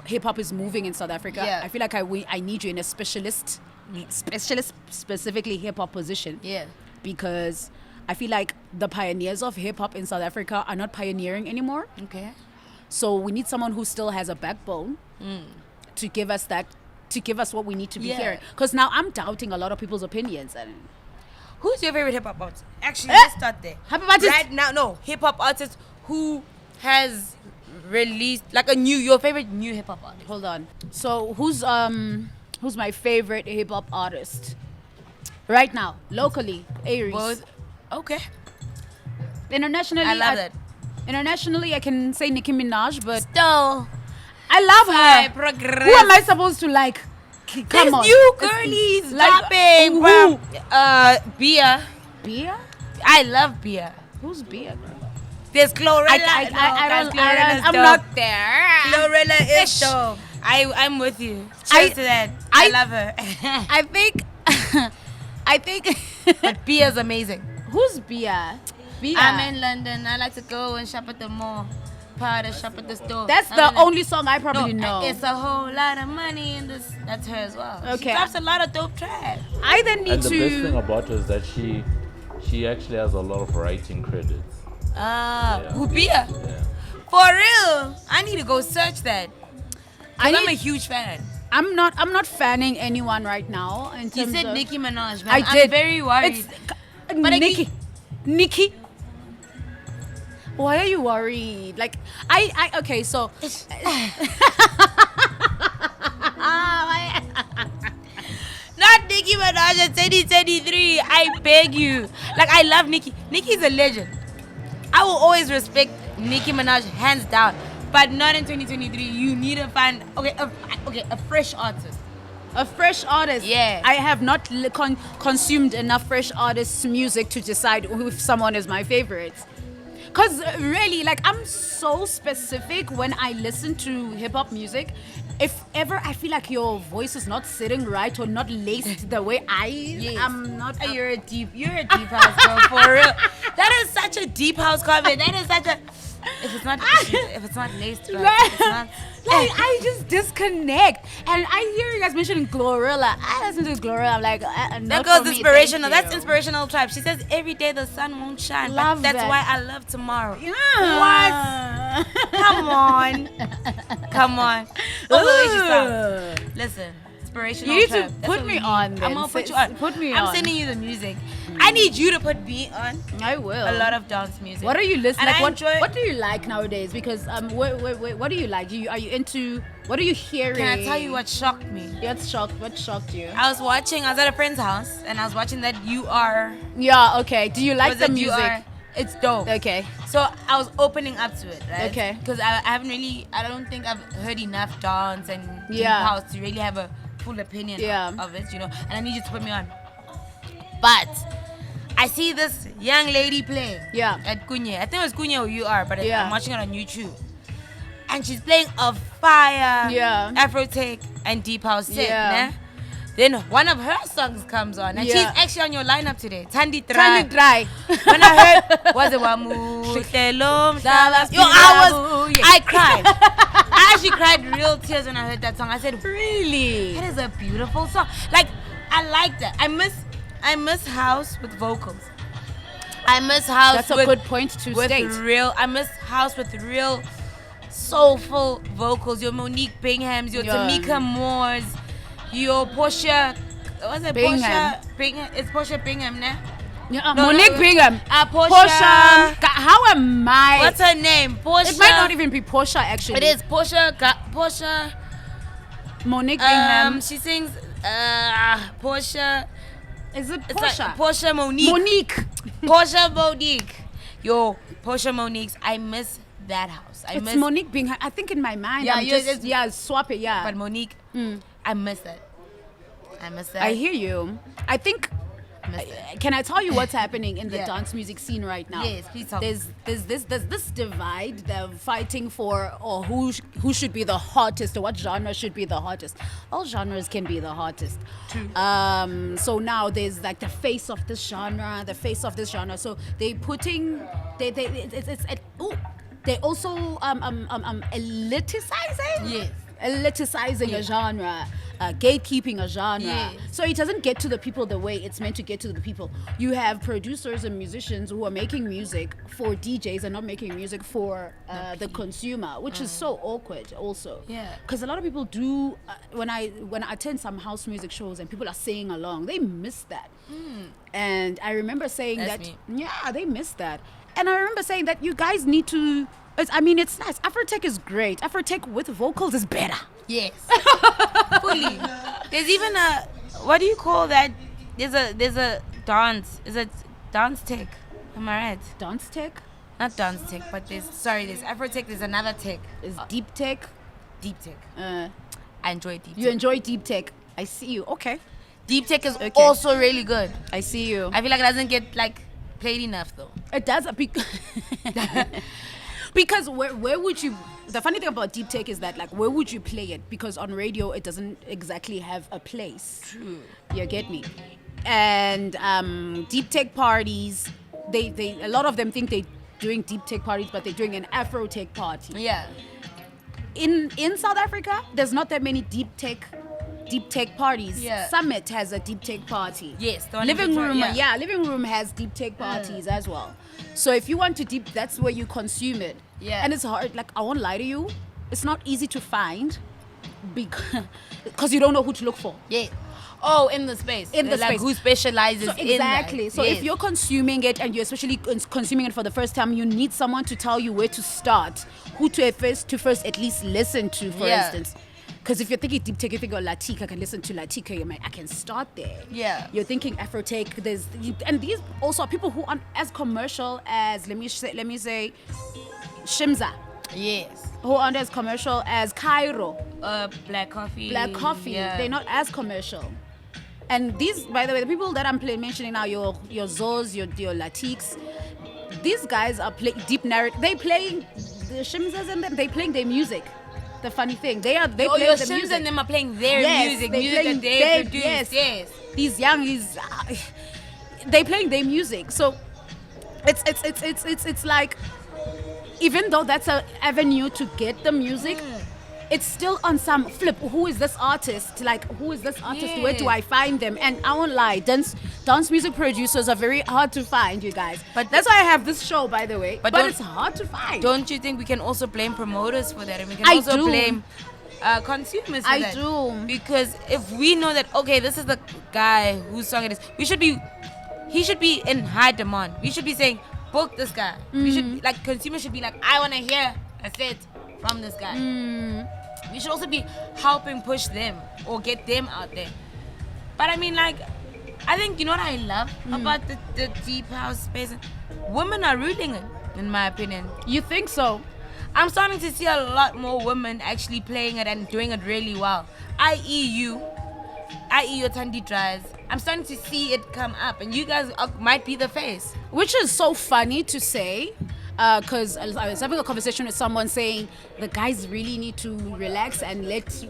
hip hop is moving in South Africa.
Yeah.
I feel like I need you in a specialist specifically hip hop position.
Yeah.
Because I feel like the pioneers of hip hop in South Africa are not pioneering anymore.
Okay.
So we need someone who still has a backbone to give us what we need to be hearing. Because now I'm doubting a lot of people's opinions. And
who's your favorite hip hop artist? Actually, let's start there.
Hip hop artist?
Right now, no. Hip hop artist who has released like your favorite new hip hop artist.
Hold on. So who's my favorite hip hop artist right now? Locally, Aries.
Both. Okay.
Internationally,
I love that.
Internationally, I can say Nicki Minaj, but
still,
I love her.
Progress.
Who am I supposed to like? Come on.
New girlies dropping.
Who?
Bia.
Bia?
I love Bia.
Who's Bia?
There's Glorilla.
I'm not there.
Glorilla is dope. I'm with you. Cheers to that. I love her.
I think.
But Bia's amazing.
Who's Bia? Bia.
I'm in London. I like to go and shop at the mall. Powder shop at the store.
That's the only song I probably know.
It's a whole lot of money in this. That's her as well.
Okay.
She drops a lot of dope tracks.
I then need
to. And the best thing about her is that she actually has a lot of writing credits.
Who Bia?
Yeah.
For real. I need to go search that. I'm a huge fan.
I'm not fanning anyone right now.
You said Nicki Minaj, man.
I did.
I'm very worried.
But Nicki. Why are you worried? Like okay, so
not Nicki Minaj in 2023. I beg you. Like, I love Nicki. Nicki's a legend. I will always respect Nicki Minaj hands down. But not in 2023. You need to find a fresh artist.
A fresh artist.
Yeah.
I have not consumed enough fresh artists' music to decide if someone is my favorite. Because really, like, I'm so specific when I listen to hip-hop music. If ever I feel like your voice is not sitting right or not laced the way I'm not.
You're a deep house girl, for real. That is such a deep house comment. That is such a... If it's not laced right, it's not...
Like, I just disconnect. And I hear you guys mentioning Glorilla. I listen to Glorilla. I'm like,
that girl's inspirational. That's inspirational tribe. She says every day the sun won't shine.
Love
but that's
that.
why I love tomorrow.
Yeah.
What? Come on. Oh, the way she sounds. Listen. Inspirational
You need
tribe.
to
That's
put
what
me
we need.
on then.
I'm gonna put you on.
Put me
I'm
on.
sending you the music. I need you to put me on.
I will.
A lot of dance music.
What are you listening?
And
Like,
I enjoy.
what do you like nowadays? Because what do you like? Are you into? What are you hearing?
Can I tell you what shocked me?
What shocked you?
I was at a friend's house and I was watching that You Are.
Yeah. Okay. Do you like
Was
the
it
music?
You Are? It's dope.
Okay.
So I was opening up to it, right?
Okay.
Because I don't think I've heard enough dance and deep
Yeah.
house to really have a full opinion
Yeah.
of it, And I need you to put me on. But I see this young lady playing.
Yeah.
At Kunye. I think it was Kunye or UR, but
Yeah.
I'm watching it on YouTube. And she's playing a fire Afro-tech and deep house set.
Yeah.
Nah? Then one of her songs comes on, and she's actually on your lineup today. Tandi
Try.
When I heard, was it Wamu Telom Shalas? Yo, I cried. I actually cried real tears when I heard that song. I said,
Really?
that is a beautiful song. Like, I like that. I miss house with vocals. I miss house.
That's a good point to state.
I miss house with real soulful vocals. Your Monique Binghams, your Tamika Moores, your Portia. What's it?
Bingham.
Bingham. It's Portia Bingham, nah?
Yeah, Monique Bingham.
Portia.
How am I?
What's her name? Portia.
It might not even be Portia, actually.
It is Portia. Portia.
Monique Bingham.
She sings Portia.
Is it
It's
Portia?
like Portia Monique. Portia Monique. Yo, Portia Monique's. I miss that house.
It's Monique Bingham. I think in my mind, swap it,
But Monique, I miss that.
I hear you. I think. Can I tell you what's happening in the dance music scene right now?
Yes, please tell me.
There's this divide. They're fighting for who should be the hottest or what genre should be the hottest. All genres can be the hottest.
True.
So now there's like the face of this genre, So they also eliticizing.
Yes.
Eliticizing a genre, gatekeeping a genre.
Yes.
So it doesn't get to the people the way it's meant to get to the people. You have producers and musicians who are making music for DJs and not making music for the consumer, which is so awkward also.
Yeah.
Because a lot of people do, when I attend some house music shows and people are singing along, they miss that. And I remember saying
That's
that,
me.
they miss that. And I remember saying that you guys need to, it's nice. Afro-tech is great. Afro-tech with vocals is better.
Yes. Fully. There's even what do you call that? There's a dance. Is it dance tech? Am I right?
Dance tech?
Not dance tech, but there's Afro-tech, there's another tech.
Is deep tech?
Deep tech. I enjoy deep tech.
You enjoy deep tech. I see you. Okay.
Deep tech is also really good.
I see you.
I feel like it doesn't get played enough though.
It does. Because where would you... The funny thing about deep tech is that where would you play it? Because on radio it doesn't exactly have a place.
True.
You get me? And deep tech parties, they a lot of them think they're doing deep tech parties, but they're doing an Afro tech party.
Yeah.
In South Africa, there's not that many deep tech parties.
Yeah.
Summit has a deep tech party.
Yes. The one
Living
in
room,
Victoria,
Living room has deep tech parties as well. So if you want to that's where you consume it.
Yeah.
And it's hard. I won't lie to you, it's not easy to find because you don't know who to look for.
Yeah. Oh, in the space.
In the space.
Who specializes in that.
Exactly. So if you're consuming it and you're especially consuming it for the first time, you need someone to tell you where to start, who to first at least listen to, for instance. Because if you're thinking deep tech, you think, Latika, I can listen to Latika, I can start there.
Yeah.
You're thinking Afro-tech, and these also are people who aren't as commercial as, let me say, Shimza.
Yes.
Who aren't as commercial as Cairo.
Black Coffee.
Yeah. They're not as commercial. And these, by the way, the people that I'm mentioning now, your Zos, your Latiks, these guys are deep narrative. They playing the Shimzas and them. They playing their music. The funny thing, they play
your
the
Shims
music.
and them are playing their music that they produce. Yes.
These youngies, they playing their music. So it's like, even though that's an avenue to get the music, it's still on some flip. Who is this artist? Who is this artist?
Yeah.
Where do I find them? And I won't lie, dance music producers are very hard to find, you guys. But that's why I have this show, by the way. But it's hard to find.
Don't you think we can also blame promoters for that? And we can also blame consumers for that.
I do.
Because if we know that, okay, this is the guy whose song it is, he should be in high demand. We should be saying, book this guy. We should, consumers should be like, I want to hear a set from this guy. We should also be helping push them or get them out there. But I mean, I think, you know what I love about the deep house space? Women are ruling it, in my opinion.
You think so?
I'm starting to see a lot more women actually playing it and doing it really well. I.e. your Tandi Dries, I'm starting to see it come up, and you guys might be the face.
Which is so funny to say, because I was having a conversation with someone saying the guys really need to relax and let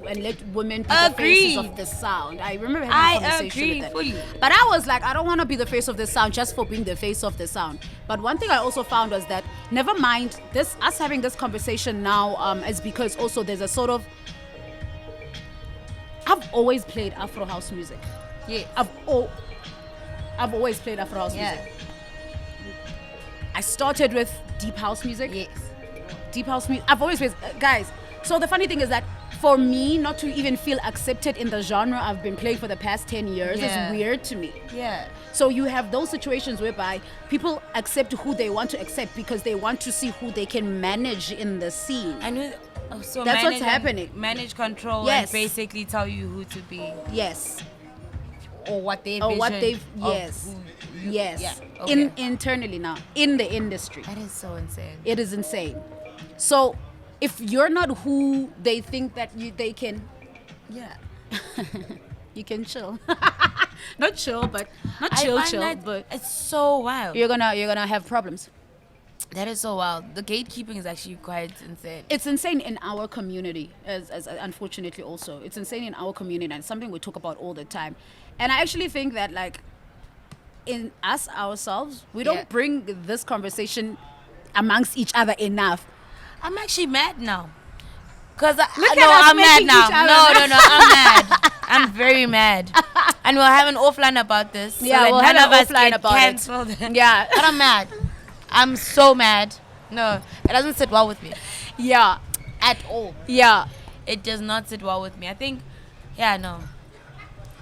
women be the faces of the sound. I remember having a conversation with that.
Fully.
But I was like, I don't want to be the face of the sound just for being the face of the sound. But one thing I also found was that never mind us having this conversation now is because also there's a sort of, I've always played Afro house music.
Yeah.
I've always played Afro house music. I started with deep house music.
Yes.
Deep house music. I've always been, guys. So the funny thing is that for me not to even feel accepted in the genre I've been playing for the past 10 years is weird to me.
Yeah.
So you have those situations whereby people accept who they want to accept because they want to see who they can manage in the scene.
And so
that's what's happening.
Manage, control,
Yes.
and basically tell you who to be.
Yes.
Or what they
yes.
Yeah. Okay.
Internally now in the industry.
That is so insane.
It is insane. So if you're not who they think that they can, you can chill. Not chill, but not chill, but
it's so wild.
you're gonna have problems.
That is so wild. The gatekeeping is actually quite insane.
It's insane in our community, as unfortunately also. It's insane in our community, and it's something we talk about all the time. And I actually think that, like, in us ourselves, we don't bring this conversation amongst each other enough.
I'm actually mad now. Because
I'm
mad now. No, I'm mad. I'm very mad. And we'll have an offline about this. So
Yeah,
that
we'll
none
have
of
an
us
offline
get
about it.
cancelled.
Yeah.
But I'm mad. I'm so mad. No, it doesn't sit well with me.
Yeah.
At all.
Yeah.
It does not sit well with me. I think, no.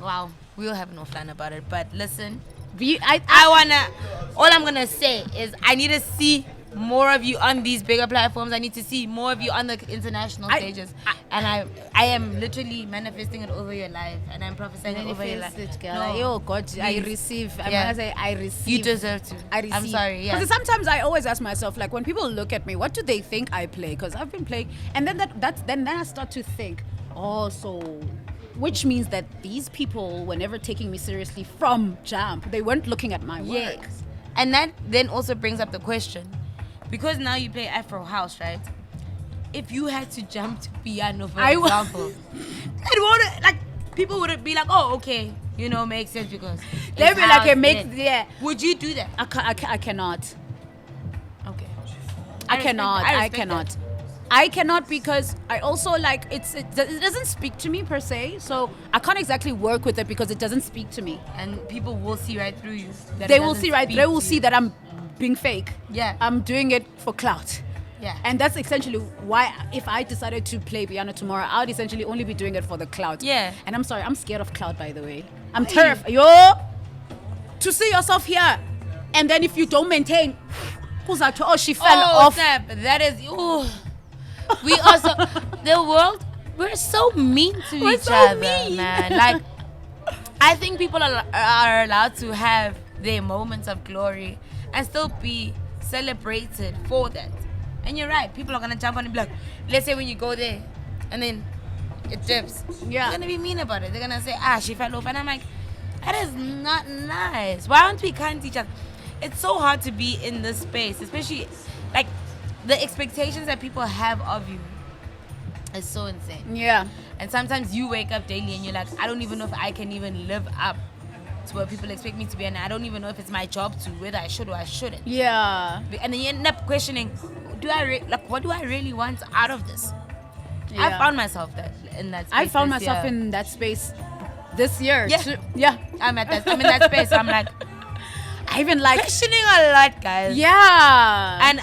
Wow. We'll have an offline about it. But listen, all I'm going to say is I need to see more of you on these bigger platforms. I need to see more of you on the international stages. And I am literally manifesting it over your life. And I'm prophesying it over your life.
Oh God, I receive. I'm gonna say I receive.
You deserve to.
I receive.
I'm sorry. Yeah.
Because sometimes I always ask myself, like, when people look at me, what do they think I play? Because I've been playing, and then then I start to think, which means that these people were never taking me seriously from jump. They weren't looking at my work.
Yes. And that then also brings up the question, because now you play Afro House, right? If you had to jump to piano, for example, people would be like, oh, okay, makes sense because
they'd be like, it makes,
Would you do that?
I cannot.
Okay.
I cannot. I cannot because I also it doesn't speak to me per se, so I can't exactly work with it because it doesn't speak to me.
And people will see right through you.
They will see that I'm being fake.
Yeah.
I'm doing it for clout.
Yeah.
And that's essentially why if I decided to play piano tomorrow, I would essentially only be doing it for the clout.
Yeah.
And I'm sorry, I'm scared of clout, by the way. I'm terrified. To see yourself here, and then if you don't maintain, she fell off.
Snap. That is, we also, the world, we're so mean to each other, man. Like, I think people are allowed to have their moments of glory and still be celebrated for that. And you're right, people are gonna jump on and be like, let's say when you go there and then it dips,
yeah,
they're gonna be mean about it. They're gonna say, she fell off. And I'm like, that is not nice. Why aren't we kind to each other? It's so hard to be in this space, especially like the expectations that people have of you is so insane.
Yeah.
And sometimes you wake up daily and you're like, I don't even know if I can even live up to what people expect me to be, and I don't even know if it's my job to, whether I should or I shouldn't.
Yeah.
And then you end up questioning, what do I really want out of this?
Yeah.
I found myself in that space.
I found myself in that space this year.
Yeah.
Yeah.
I'm in that space. I'm like,
I even
questioning a lot, guys.
Yeah.
And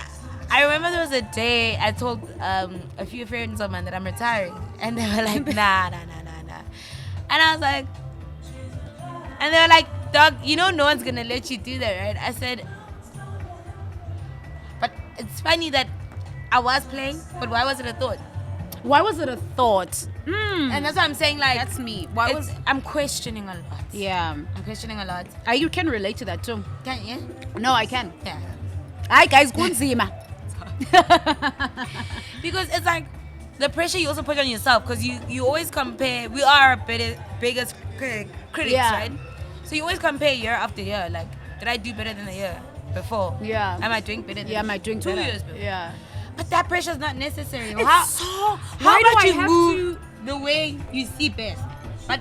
I remember there was a day I told a few friends of mine that I'm retiring, and they were like, nah. And I was like, and they were like, dog, no one's gonna let you do that, right? I said, but it's funny that I was playing, but why was it a thought?
Why was it a thought?
And that's what I'm saying, like,
that's me.
I'm questioning a lot.
Yeah.
I'm questioning a lot.
You can relate to that too.
Can you?
No, I can.
Yeah.
Hi guys, kunzima.
Because it's like the pressure you also put on yourself, because you always compare. We are our biggest critics, right? So you always compare year after year. Like, did I do better than the year before?
Yeah.
Am I doing better than
Yeah, am I doing
2
better?
years before?
Yeah.
But that pressure's not necessary.
It's
How
why do
about
I
you
have
move the way you see best? But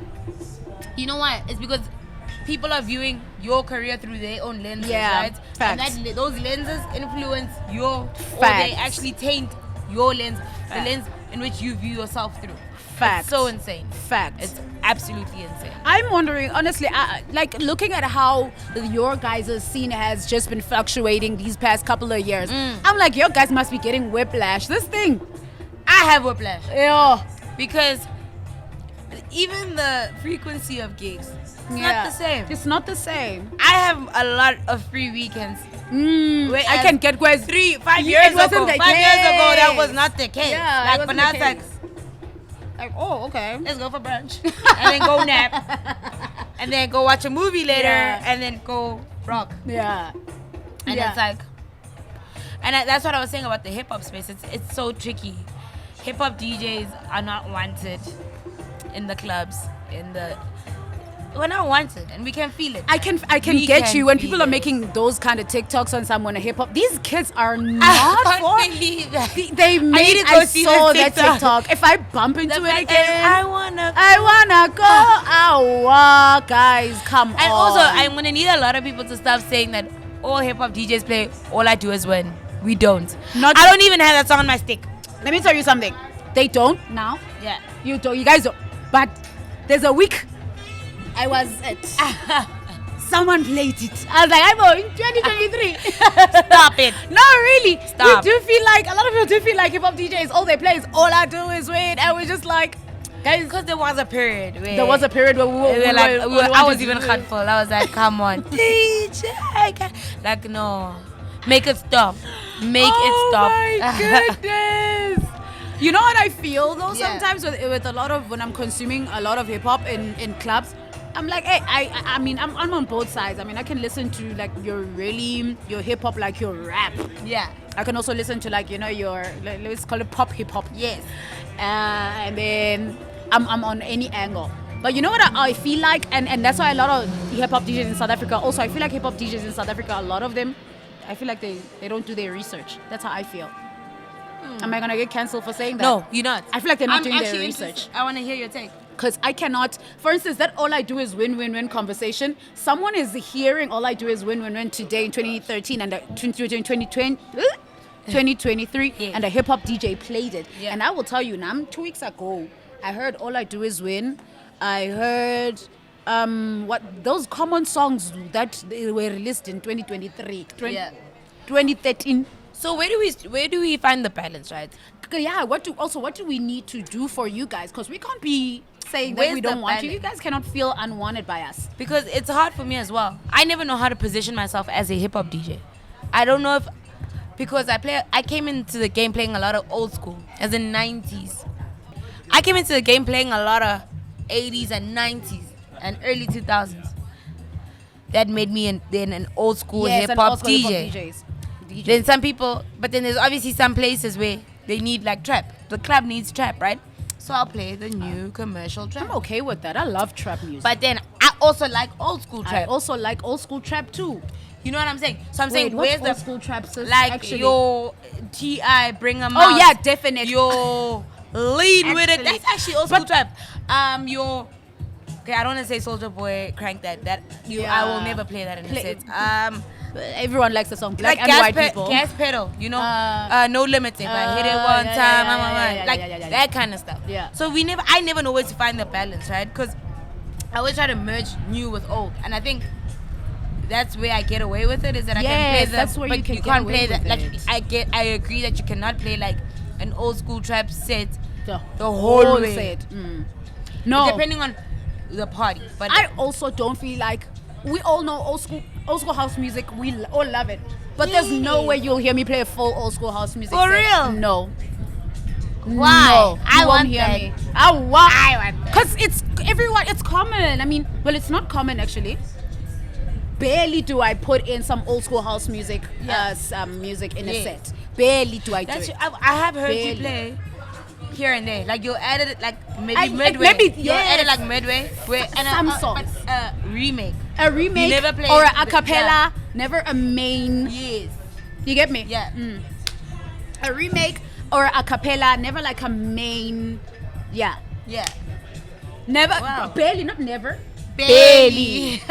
you know what? It's because people are viewing your career through their own lenses,
Yeah,
right?
facts.
And those lenses influence or they
Facts.
actually taint your lens, the
Facts.
lens in which you view yourself through.
Facts.
It's so insane.
Facts.
It's absolutely insane.
I'm wondering, honestly, like looking at how your guys' scene has just been fluctuating these past couple of years. I'm like, your guys must be getting whiplash. This thing,
I have whiplash
yeah,
because even the frequency of gigs, it's not the same.
It's not the same.
I have a lot of free weekends.
I can get guys
5 years
It wasn't
ago.
the
5 years ago, that
case.
was not the case.
Yeah, it
like,
wasn't
but now
the
it's like,
case. Like, oh, okay.
let's go for brunch and then go nap and then go watch a movie later and then go rock.
Yeah.
And
Yeah.
it's like, that's what I was saying about the hip hop space. It's so tricky. Hip hop DJs are not wanted in the clubs. We're not wanted, and we can feel it.
I can
We
get
can
you when
feel
people are
it.
making those kind of TikToks on someone hip hop. These kids are not for.
I believe that.
They made.
need to go
I
see
saw
the
that
TikTok.
TikTok. If I bump into
The
it
fact
again,
that
I wanna go. Awa, guys, come on.
And also, I'm gonna need a lot of people to stop saying that all hip hop DJs play All I Do Is Win. We don't.
Not-
I don't even have that song on my stick.
Let me tell you something. They don't now.
Yeah.
You don't. You guys don't. But there's a week. I was at. Someone played it. I was like, I'm in 2023.
Stop it.
No, really.
Stop.
We do feel like a lot of people do feel like hip hop DJs. All they play is All I Do Is Win, and we're just like, guys.
Because there was a period where
There was a period where
I was even hurtful. I was like, come on, DJ. Like, no. Make it stop. Make it stop.
Oh my goodness. You know what I feel though
Yeah.
sometimes with a lot of when I'm consuming a lot of hip hop in clubs, I'm like, hey, I mean I'm on both sides. I mean I can listen to like your hip hop, like your rap.
Yeah.
I can also listen to like your let's call it pop hip hop.
Yes.
And then I'm on any angle. But you know what I feel like, and that's why a lot of hip hop DJs in South Africa. Also, I feel like hip hop DJs in South Africa, a lot of them, I feel like they don't do their research. That's how I feel. Am I gonna get cancelled for saying that?
No, you're not.
I feel like they're not
I'm
doing their
actually
research.
interested. I want to hear your take.
Because I cannot, for instance, that All I Do Is Win conversation, someone is hearing All I Do Is Win today in 2013 and 2023
Yeah.
and a hip hop DJ played it.
Yeah.
And I will tell you, Nam, 2 weeks ago, I heard All I Do Is Win. I heard what those common songs that they were released in 2023, 2013.
So where do we find the balance, right?
Yeah, what do we need to do for you guys? Because we can't be saying that
Where's
we don't
the
want you. You
balance?
guys cannot feel unwanted by us.
Because it's hard for me as well. I never know how to position myself as a hip hop DJ. I don't know if because I came into the game playing a lot of old school, as in 90s. I came into the game playing a lot of 80s and 90s and early 2000s. That made me an old school
Yes,
hip
and
hop
also hip hop
DJ.
DJs.
Then some people, but then there's obviously some places where they need like trap. The club needs trap, right? So I'll play the new commercial trap.
I'm okay with that. I love trap music.
But then I also like old school
I
trap.
also like old school trap too.
You know what I'm saying? So I'm
Wait,
saying,
what's
where's
old
the
school trap? Sis?
like
Actually.
your T.I. bring 'em
Oh
out?
yeah, definitely.
Your lead with it.
Actually.
That's actually old school trap. Your okay, I don't want to say Soldier Boy crank that. I will never play that in a set.
Everyone likes the song Black
Like
and White People.
gas pedal, you know, no limits. If I hit it one time, that kind of stuff.
Yeah.
So I never know where to find the balance, right? Because I always try to merge new with old, and I think that's where I get away with it. Is that I can play
that's where
but
you can get
can't
away
play that.
with
Like
it.
I agree that you cannot play like an old school trap set
the
whole way.
set. No,
depending on the party. But
I also don't feel like we all know old school house music. We all love it, but there's no way you'll hear me play a full old school house music.
For
set.
real?
No.
Why?
No,
I
you won't
want
hear
that.
me. I want
that.
because it's everyone. It's common. I mean, well, it's not common actually. Barely do I put in some old school house music, music in a set. Barely do I do
That's
it.
I have heard you
Barely.
play here and there. Like you'll edit it like maybe
I-
midway.
maybe,
You'll
yes.
edit like midway. Where and
Some
but
songs.
remake.
A remake
You never play
or a
the-
cappella, never a main.
Yes.
You get me?
Yeah.
A remake or a cappella, never like a main. Yeah.
Yeah.
Never.
Wow.
Barely, not never.
Barely.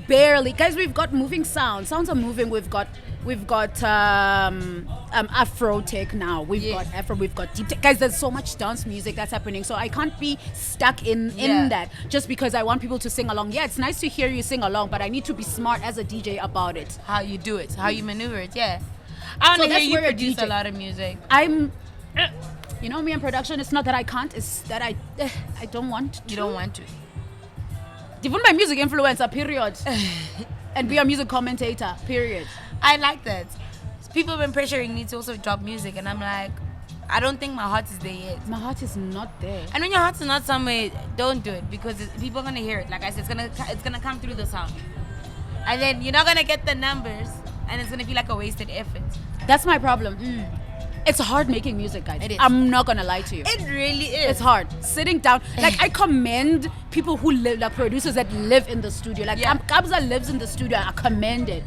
Barely. Guys, we've got moving sounds. Sounds are moving. We've got Afro tech now. We've got Afro. We've got deep tech. Guys, there's so much dance music that's happening. So I can't be stuck in that just because I want people to sing along. Yeah, it's nice to hear you sing along, but I need to be smart as a DJ about it.
How you do it, how you maneuver it. Yeah. I want to
that's
hear you
where a
produce
DJ
a lot of music.
I'm. You know me in production. It's not that I can't. It's that I don't want to.
You don't want to.
Even my music influencer. Period. And be a music commentator. Period.
I like that. People have been pressuring me to also drop music, and I'm like, I don't think my heart is there yet.
My heart is not there.
And when your heart is not somewhere, don't do it because people are gonna hear it. Like I said, it's gonna come through the sound, and then you're not gonna get the numbers, and it's gonna be like a wasted effort.
That's my problem. It's hard making music, guys.
It is.
I'm not gonna lie to you.
It really is.
It's hard. Sitting down. Like, I commend people who live, like producers that live in the studio. Like, Gavaza lives in the studio. I commend it.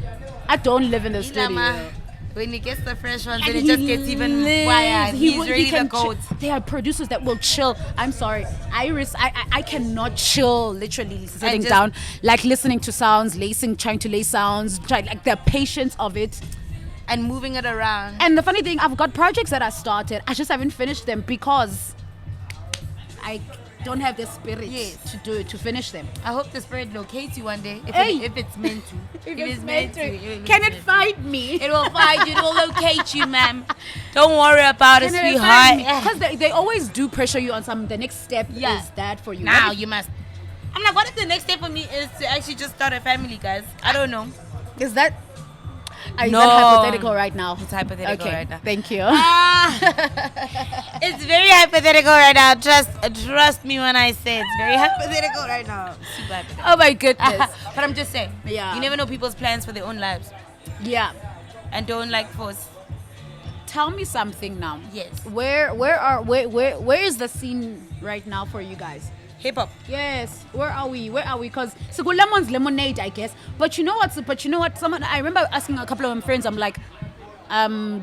I don't live in the studio.
When he gets the fresh ones,
And
then it just gets even wired. He's really the goat.
There are producers that will chill. I'm sorry. I cannot chill literally sitting down, like listening to sounds, trying to lay sounds, like the patience of it.
And moving it around.
And the funny thing, I've got projects that I started. I just haven't finished them because I don't have the spirit to do it, to finish them.
I hope the spirit locates you one day.
If
it's meant to.
If
It
it's
is
meant to.
It
Can
is
it
meant
find me?
to. It will find you. It will locate you, ma'am. Don't worry about it, sweetheart.
Because they always do pressure you on some. The next step is that for you.
Now you must. I'm like, what if the next step for me is to actually just start a family, guys? I don't know.
Is that? Is
No.
that hypothetical right now?
It's hypothetical right now.
Thank you.
It's very hypothetical right now. Trust me when I say it's very hypothetical right now. Super hypothetical.
Oh my goodness.
But I'm just saying.
Yeah.
You never know people's plans for their own lives.
Yeah.
And don't like force.
Tell me something now.
Yes.
Where is the scene right now for you guys?
Hip hop.
Yes. Where are we? Because Lemon's lemonade, I guess. But you know what? Someone, I remember asking a couple of my friends. I'm like,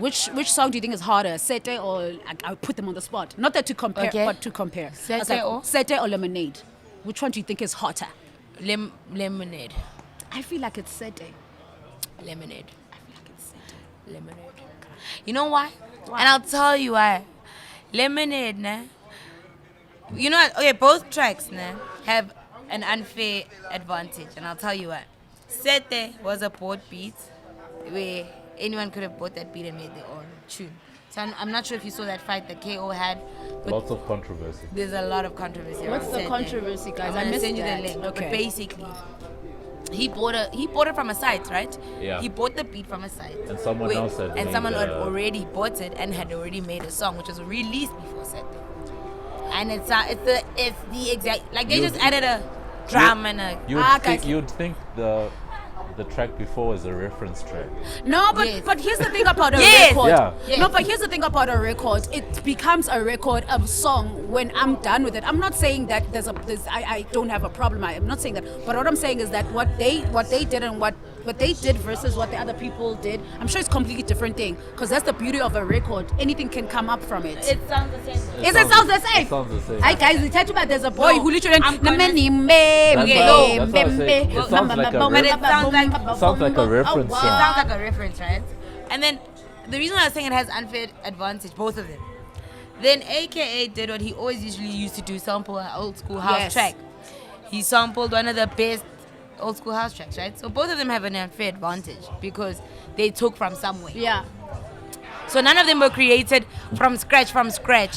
which song do you think is harder, Sete or? I put them on the spot. Not that to compare, but to compare.
Sete or?
Sete or lemonade? Which one do you think is hotter?
Lemonade.
I feel like it's Sete.
Lemonade. I feel like it's Sete. Lemonade. You know why? And I'll tell you why. Lemonade, nah. You know what? Okay, both tracks have an unfair advantage, and I'll tell you what. Sete was a bought beat where anyone could have bought that beat and made their own tune. So I'm not sure if you saw that fight that KO had. But
Lots of controversy.
there's a lot of controversy.
What's
around
the
Sete.
controversy, guys?
I'm
I
gonna
missed
send you
that.
the link.
Okay.
But basically, he bought it from a site, right?
Yeah.
He bought the beat from a site.
And someone else had made
someone had already bought it and had already made a song, which was released before Sete. And it's the exact, like they just added a drum and a.
You'd think the track before is a reference track.
No, but
Yes.
but here's the thing about a
Yes.
record.
Yeah.
Yes.
No, but here's the thing about a record. It becomes a record, a song when I'm done with it. I'm not saying that I don't have a problem. I'm not saying that. But what I'm saying is that what they did and what they did versus what the other people did, I'm sure it's a completely different thing. Because that's the beauty of a record. Anything can come up from it.
It sounds the same.
Is it sounds the same?
It sounds the same.
Hi guys, we talked about there's a boy
No,
who literally
I'm gonna-
That's what I'm saying. It sounds like a
But it sounds like-
Sounds like a reference
It
song.
sounds like a reference, right? And then the reason why I was saying it has unfair advantage, both of them. Then AKA did what he always usually used to do, sample an old school house
Yes.
track. He sampled one of the best old school house tracks, right? So both of them have an unfair advantage because they took from somewhere.
Yeah.
So none of them were created from scratch,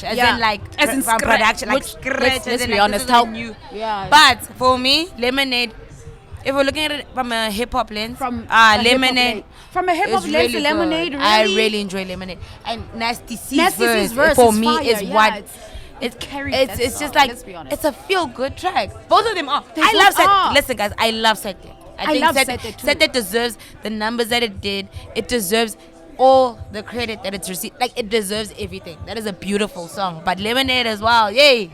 as in like
As in
from
scratch,
production, like
which,
scratch.
let's
as in
be
like,
honest,
this is
how-
a new.
Yeah.
But for me, Lemonade, if we're looking at it from a hip hop lens,
From a hip-hop
Lemonade.
lens. From a hip-hop
is
lens to
really
Lemonade,
good.
really?
I really enjoy Lemonade. And Nasty C's
Nasty C's verse
for
is
me
fire,
is
yeah,
what
it carries
it's
that
it's
song,
just like
let's be honest.
it's a feel good track. Both of them are.
They
I
both
love Sete.
are.
Listen guys, I love Sete.
I love Sete too.
Sete deserves the numbers that it did. It deserves all the credit that it's received. Like, it deserves everything. That is a beautiful song. But Lemonade as well, yay!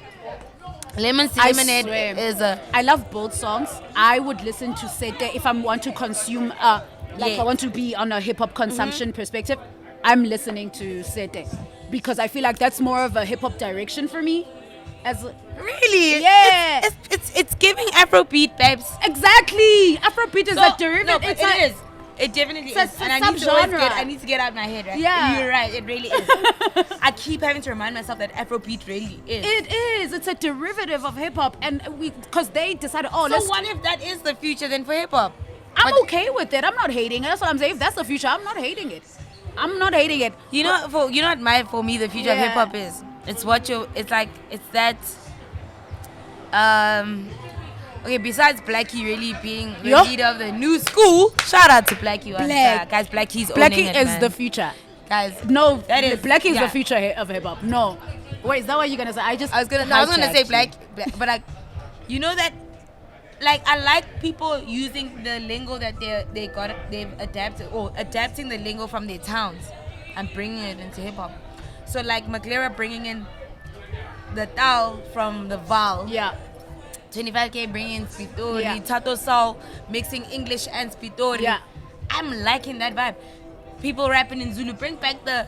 Lemon Sea
I
Lemonade
swear.
is a...
I love both songs. I would listen to Sete if I want to consume, I want to be on a hip hop consumption perspective. I'm listening to Sete because I feel like that's more of a hip hop direction for me.
Really?
Yeah.
It's giving Afrobeat, babes.
Exactly. Afrobeat is a derivative.
No, but
It's
it is. It definitely
it's
is.
a
And I
subgenre.
need to get out of my head, right?
Yeah.
You're right. It really is. I keep having to remind myself that Afrobeat really is.
It is. It's a derivative of hip hop, and because they decided,
So what if that is the future then for hip hop?
I'm okay with it. I'm not hating it. That's what I'm saying. If that's the future, I'm not hating it. I'm not hating it.
You know what for me the future of hip hop is? It's that okay, besides Blackie really being the leader of the new school, shout out to Blackie. Guys, Blackie's owning it,
is
man.
the future.
Guys,
No,
that is
Blackie is the future of hip hop. No, wait, is that what you're gonna say? I was gonna
say black, but like, you know that, like, I like people using the lingo that they've adapting the lingo from their towns and bringing it into hip hop. So like Maglera bringing in the Tao from the Val.
Yeah.
25K bringing in Spitori,
Yeah.
Tato Soul mixing English and Spitori.
Yeah.
I'm liking that vibe. People rapping in Zulu. Bring back the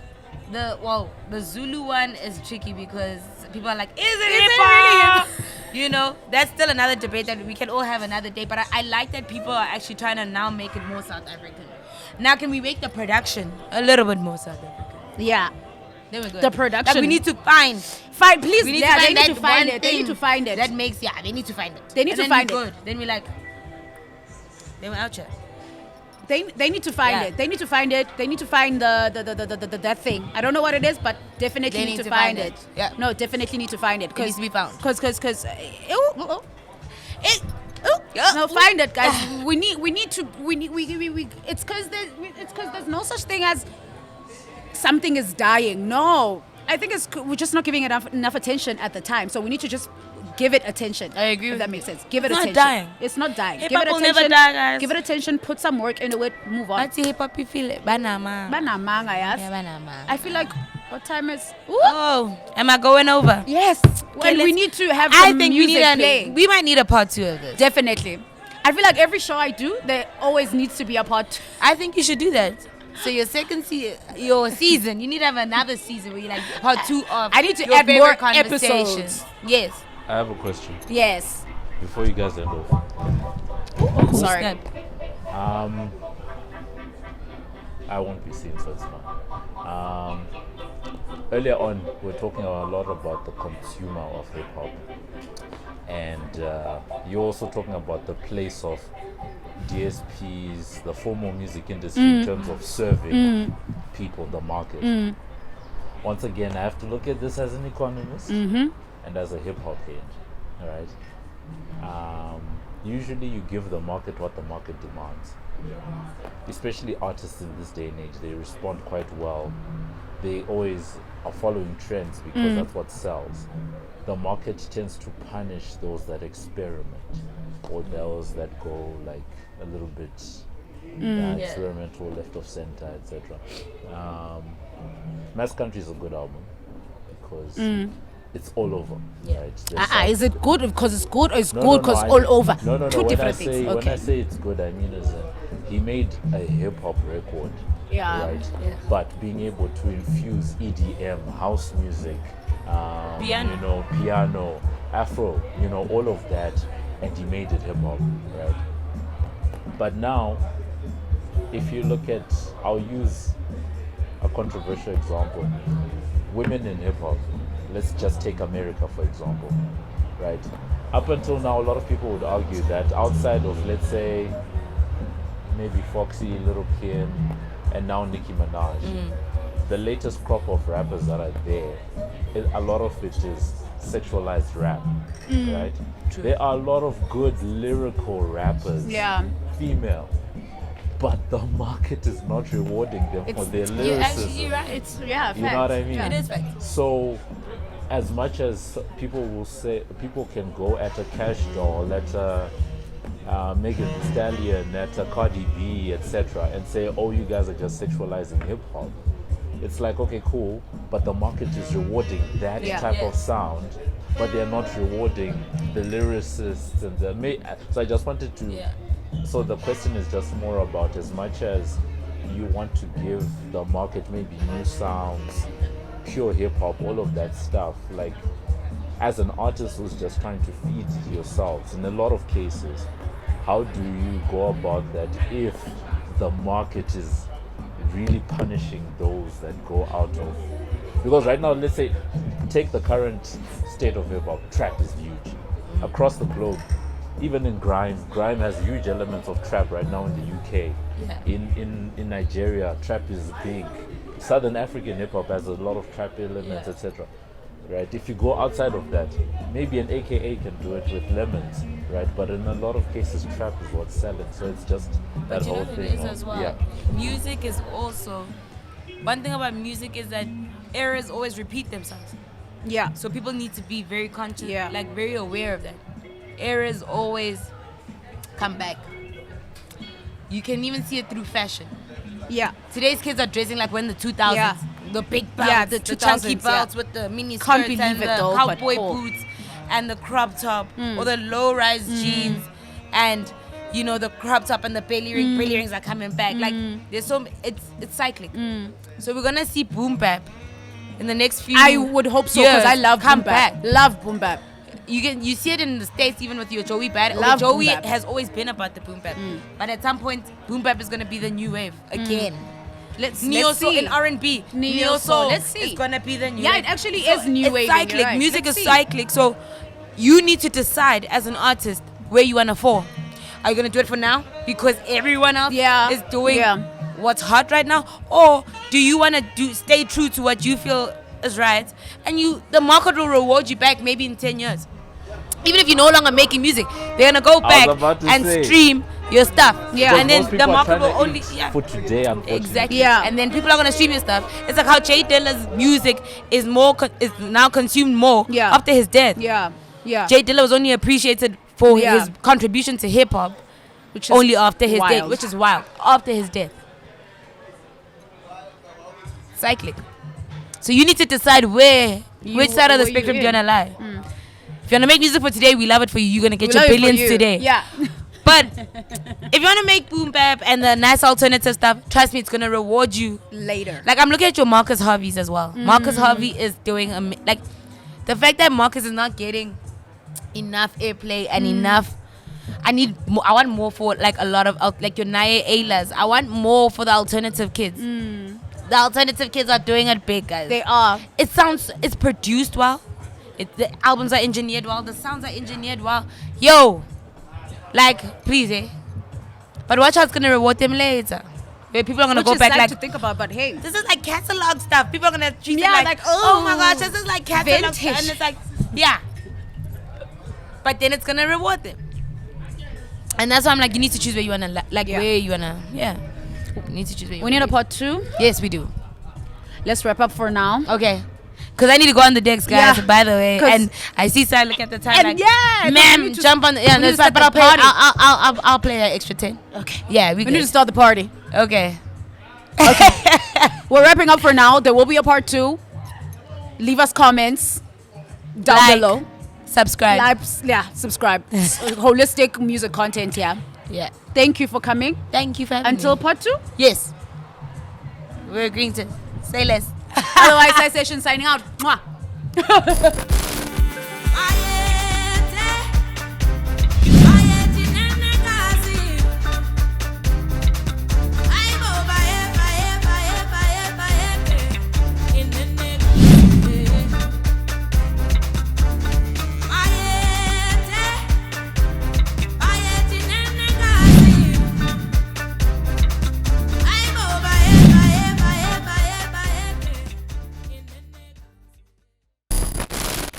Zulu one is tricky because people are like, is it hip hop? You know, that's still another debate that we can all have another day. But I like that people are actually trying to now make it more South African. Now can we make the production a little bit more South African?
Yeah.
Then we're good.
The production.
Like, we need to find.
Please.
We need
Yeah,
to
they
find
need to
that
find
one
it. They need to
thing
find it.
That makes, they need to find it.
They need to find it.
Good. Then we like, then we're out here.
They need to find
Yeah.
it. They need to find it. They need to find the that thing. I don't know what it is, but definitely
They
need
need
to
to
find
find
it.
it. Yeah.
No, definitely need to find it.
It needs to be found.
Because no, find it, guys. we need it's because there's no such thing as something is dying. No, I think we're just not giving it enough attention at the time. So we need to just give it attention.
I agree
if
with
that
you.
makes sense. Give it
It's not
attention.
dying.
It's not dying.
Hip
Give
hop
it
will
attention.
never die, guys.
Give it attention. Put some work into it. Move on.
What's hip hop you feel it? Banama.
Banamanga, yes.
Yeah, banama.
I feel like what time is? Ooh.
Oh, am I going over?
Yes.
Okay,
Well, we need to have
I
some
think
music playing.
we might need a part 2 of this.
Definitely. I feel like every show I do, there always needs to be a part.
I think you should do that. So your your season, you need to have another season where you like part 2 of.
I need to
your
add
favorite
more
conversations.
episodes.
Yes.
I have a question
Yes.
before you guys end off.
Sorry.
Snap.
I won't be seen, so it's fine. Earlier on, we were talking a lot about the consumer of hip hop, and you're also talking about the place of DSPs, the formal music industry, in terms of serving people, the market. Once again, I have to look at this as an economist and as a hip hop head, right? Usually you give the market what the market demands. Especially artists in this day and age, they respond quite well. They always are following trends because that's what sells. The market tends to punish those that experiment or those that go like a little bit experimental, left of center, etc. Mass Country is a good album because it's all over. Right?
Is it good because it's good or it's
No,
good because all over?
No.
Two
When
different
I say,
things.
When I
Okay.
say it's good, I mean is that he made a hip hop record.
Yeah.
Right.
Yeah.
But being able to infuse EDM, house music, piano, Afro, all of that, and he made it hip hop, right? But now, if you look at, I'll use a controversial example. Women in hip hop. Let's just take America for example, right? Up until now, a lot of people would argue that outside of, let's say, maybe Foxy, Little Kim, and now Nicki Minaj, the latest crop of rappers that are there, a lot of it is sexualized rap, right?
True.
There are a lot of good lyrical rappers,
Yeah.
female, but the market is not rewarding them for their lyricism.
You're right.
It's
You know what I mean?
It is fact.
So, as much as people will say, people can go at a cash doll, at a Megan Thee Stallion, at Cardi B, etc., and say, "Oh, you guys are just sexualizing hip hop." It's like, okay, cool, but the market is rewarding that type of sound, but they're not rewarding the lyricists and so I just wanted to. So the question is just more about, as much as you want to give the market maybe new sounds, pure hip hop, all of that stuff, like, as an artist who's just trying to feed yourselves, in a lot of cases, how do you go about that if the market is really punishing those that go out of? Because right now, let's say, take the current state of hip hop, trap is huge across the globe. Even in grime has huge elements of trap right now in the UK. In Nigeria, trap is big. Southern African hip hop has a lot of trap elements, etc. Right? If you go outside of that, maybe an AKA can do it with Lemons, right? But in a lot of cases, trap is what's selling. So it's just that whole thing.
As well. Music is also, one thing about music is that eras always repeat themselves.
Yeah.
So people need to be very conscious, like very aware of that. Eras always come back. You can even see it through fashion. Yeah. Today's kids are dressing like when the 2000s. Yeah. The big belts, the chunky belts with the mini skirts and the cowboy boots and the crop top or the low-rise jeans and, you know, the crop top and the belly rings are coming back. Like, there's it's cyclic. So we're gonna see boom bap in the next few
I would hope so, because I love boom bap. Love boom bap.
You see it in the States, even with your Joey Bad. Joey has always been about the boom bap. But at some point, boom bap is gonna be the new wave again. Neo soul in R&B. Neo soul. Let's see. It's gonna be the new wave.
It actually is new wave.
It's cyclic. Right. Music is cyclic. So you need to decide as an artist where you wanna fall. Are you gonna do it for now because everyone else is doing what's hot right now, or do you wanna stay true to what you feel is right, and the market will reward you back maybe in 10 years. Even if you're no longer making music, they're gonna go back and stream your stuff. And then the market will only
for today, unfortunately.
Exactly. And then people are gonna stream your stuff. It's like how Jay Dilla's music is now consumed more after his death. Jay Dilla was only appreciated for his contribution to hip hop, which is only after his death, which is wild. After his death. Cyclic. So you need to decide which side of the spectrum you're gonna lie. If you wanna make music for today, we love it for you. You're gonna get your billions today. But if you wanna make boom bap and the nice alternative stuff, trust me, it's gonna reward you
later.
Like, I'm looking at your Marcus Harveys as well. Marcus Harvey is doing like, the fact that Marcus is not getting enough airplay and enough. I want more for like a lot of like your Naya Aylas. I want more for the alternative kids. The alternative kids are doing it big, guys.
They are.
It's produced well. The albums are engineered well. The sounds are engineered well. Yo, like, please, But watch how it's gonna reward them later. Where people are gonna go back like
to think about, but hey,
this is like catalog stuff. People are gonna treat it like oh my gosh, this is like catalog stuff. And it's like, but then it's gonna reward them. And that's why I'm like, you need to choose where you wanna where you wanna You need to choose where you
we need a part 2.
Yes, we do.
Let's wrap up for now.
Okay. Because I need to go on the decks, guys, by the way. And I see Sai look at the time like, ma'am, jump on the... Yeah, no, but I'll play that extra 10.
Okay.
Yeah, we
need to start the party.
Okay.
We're wrapping up for now. There will be a part 2. Leave us comments down below.
Subscribe.
Subscribe. Holistic music content, Yeah. Thank you for coming.
Thank you for having me.
Until part 2?
Yes. We're agreeing to say less.
Otherwise, Sai Session signing out. Mwah.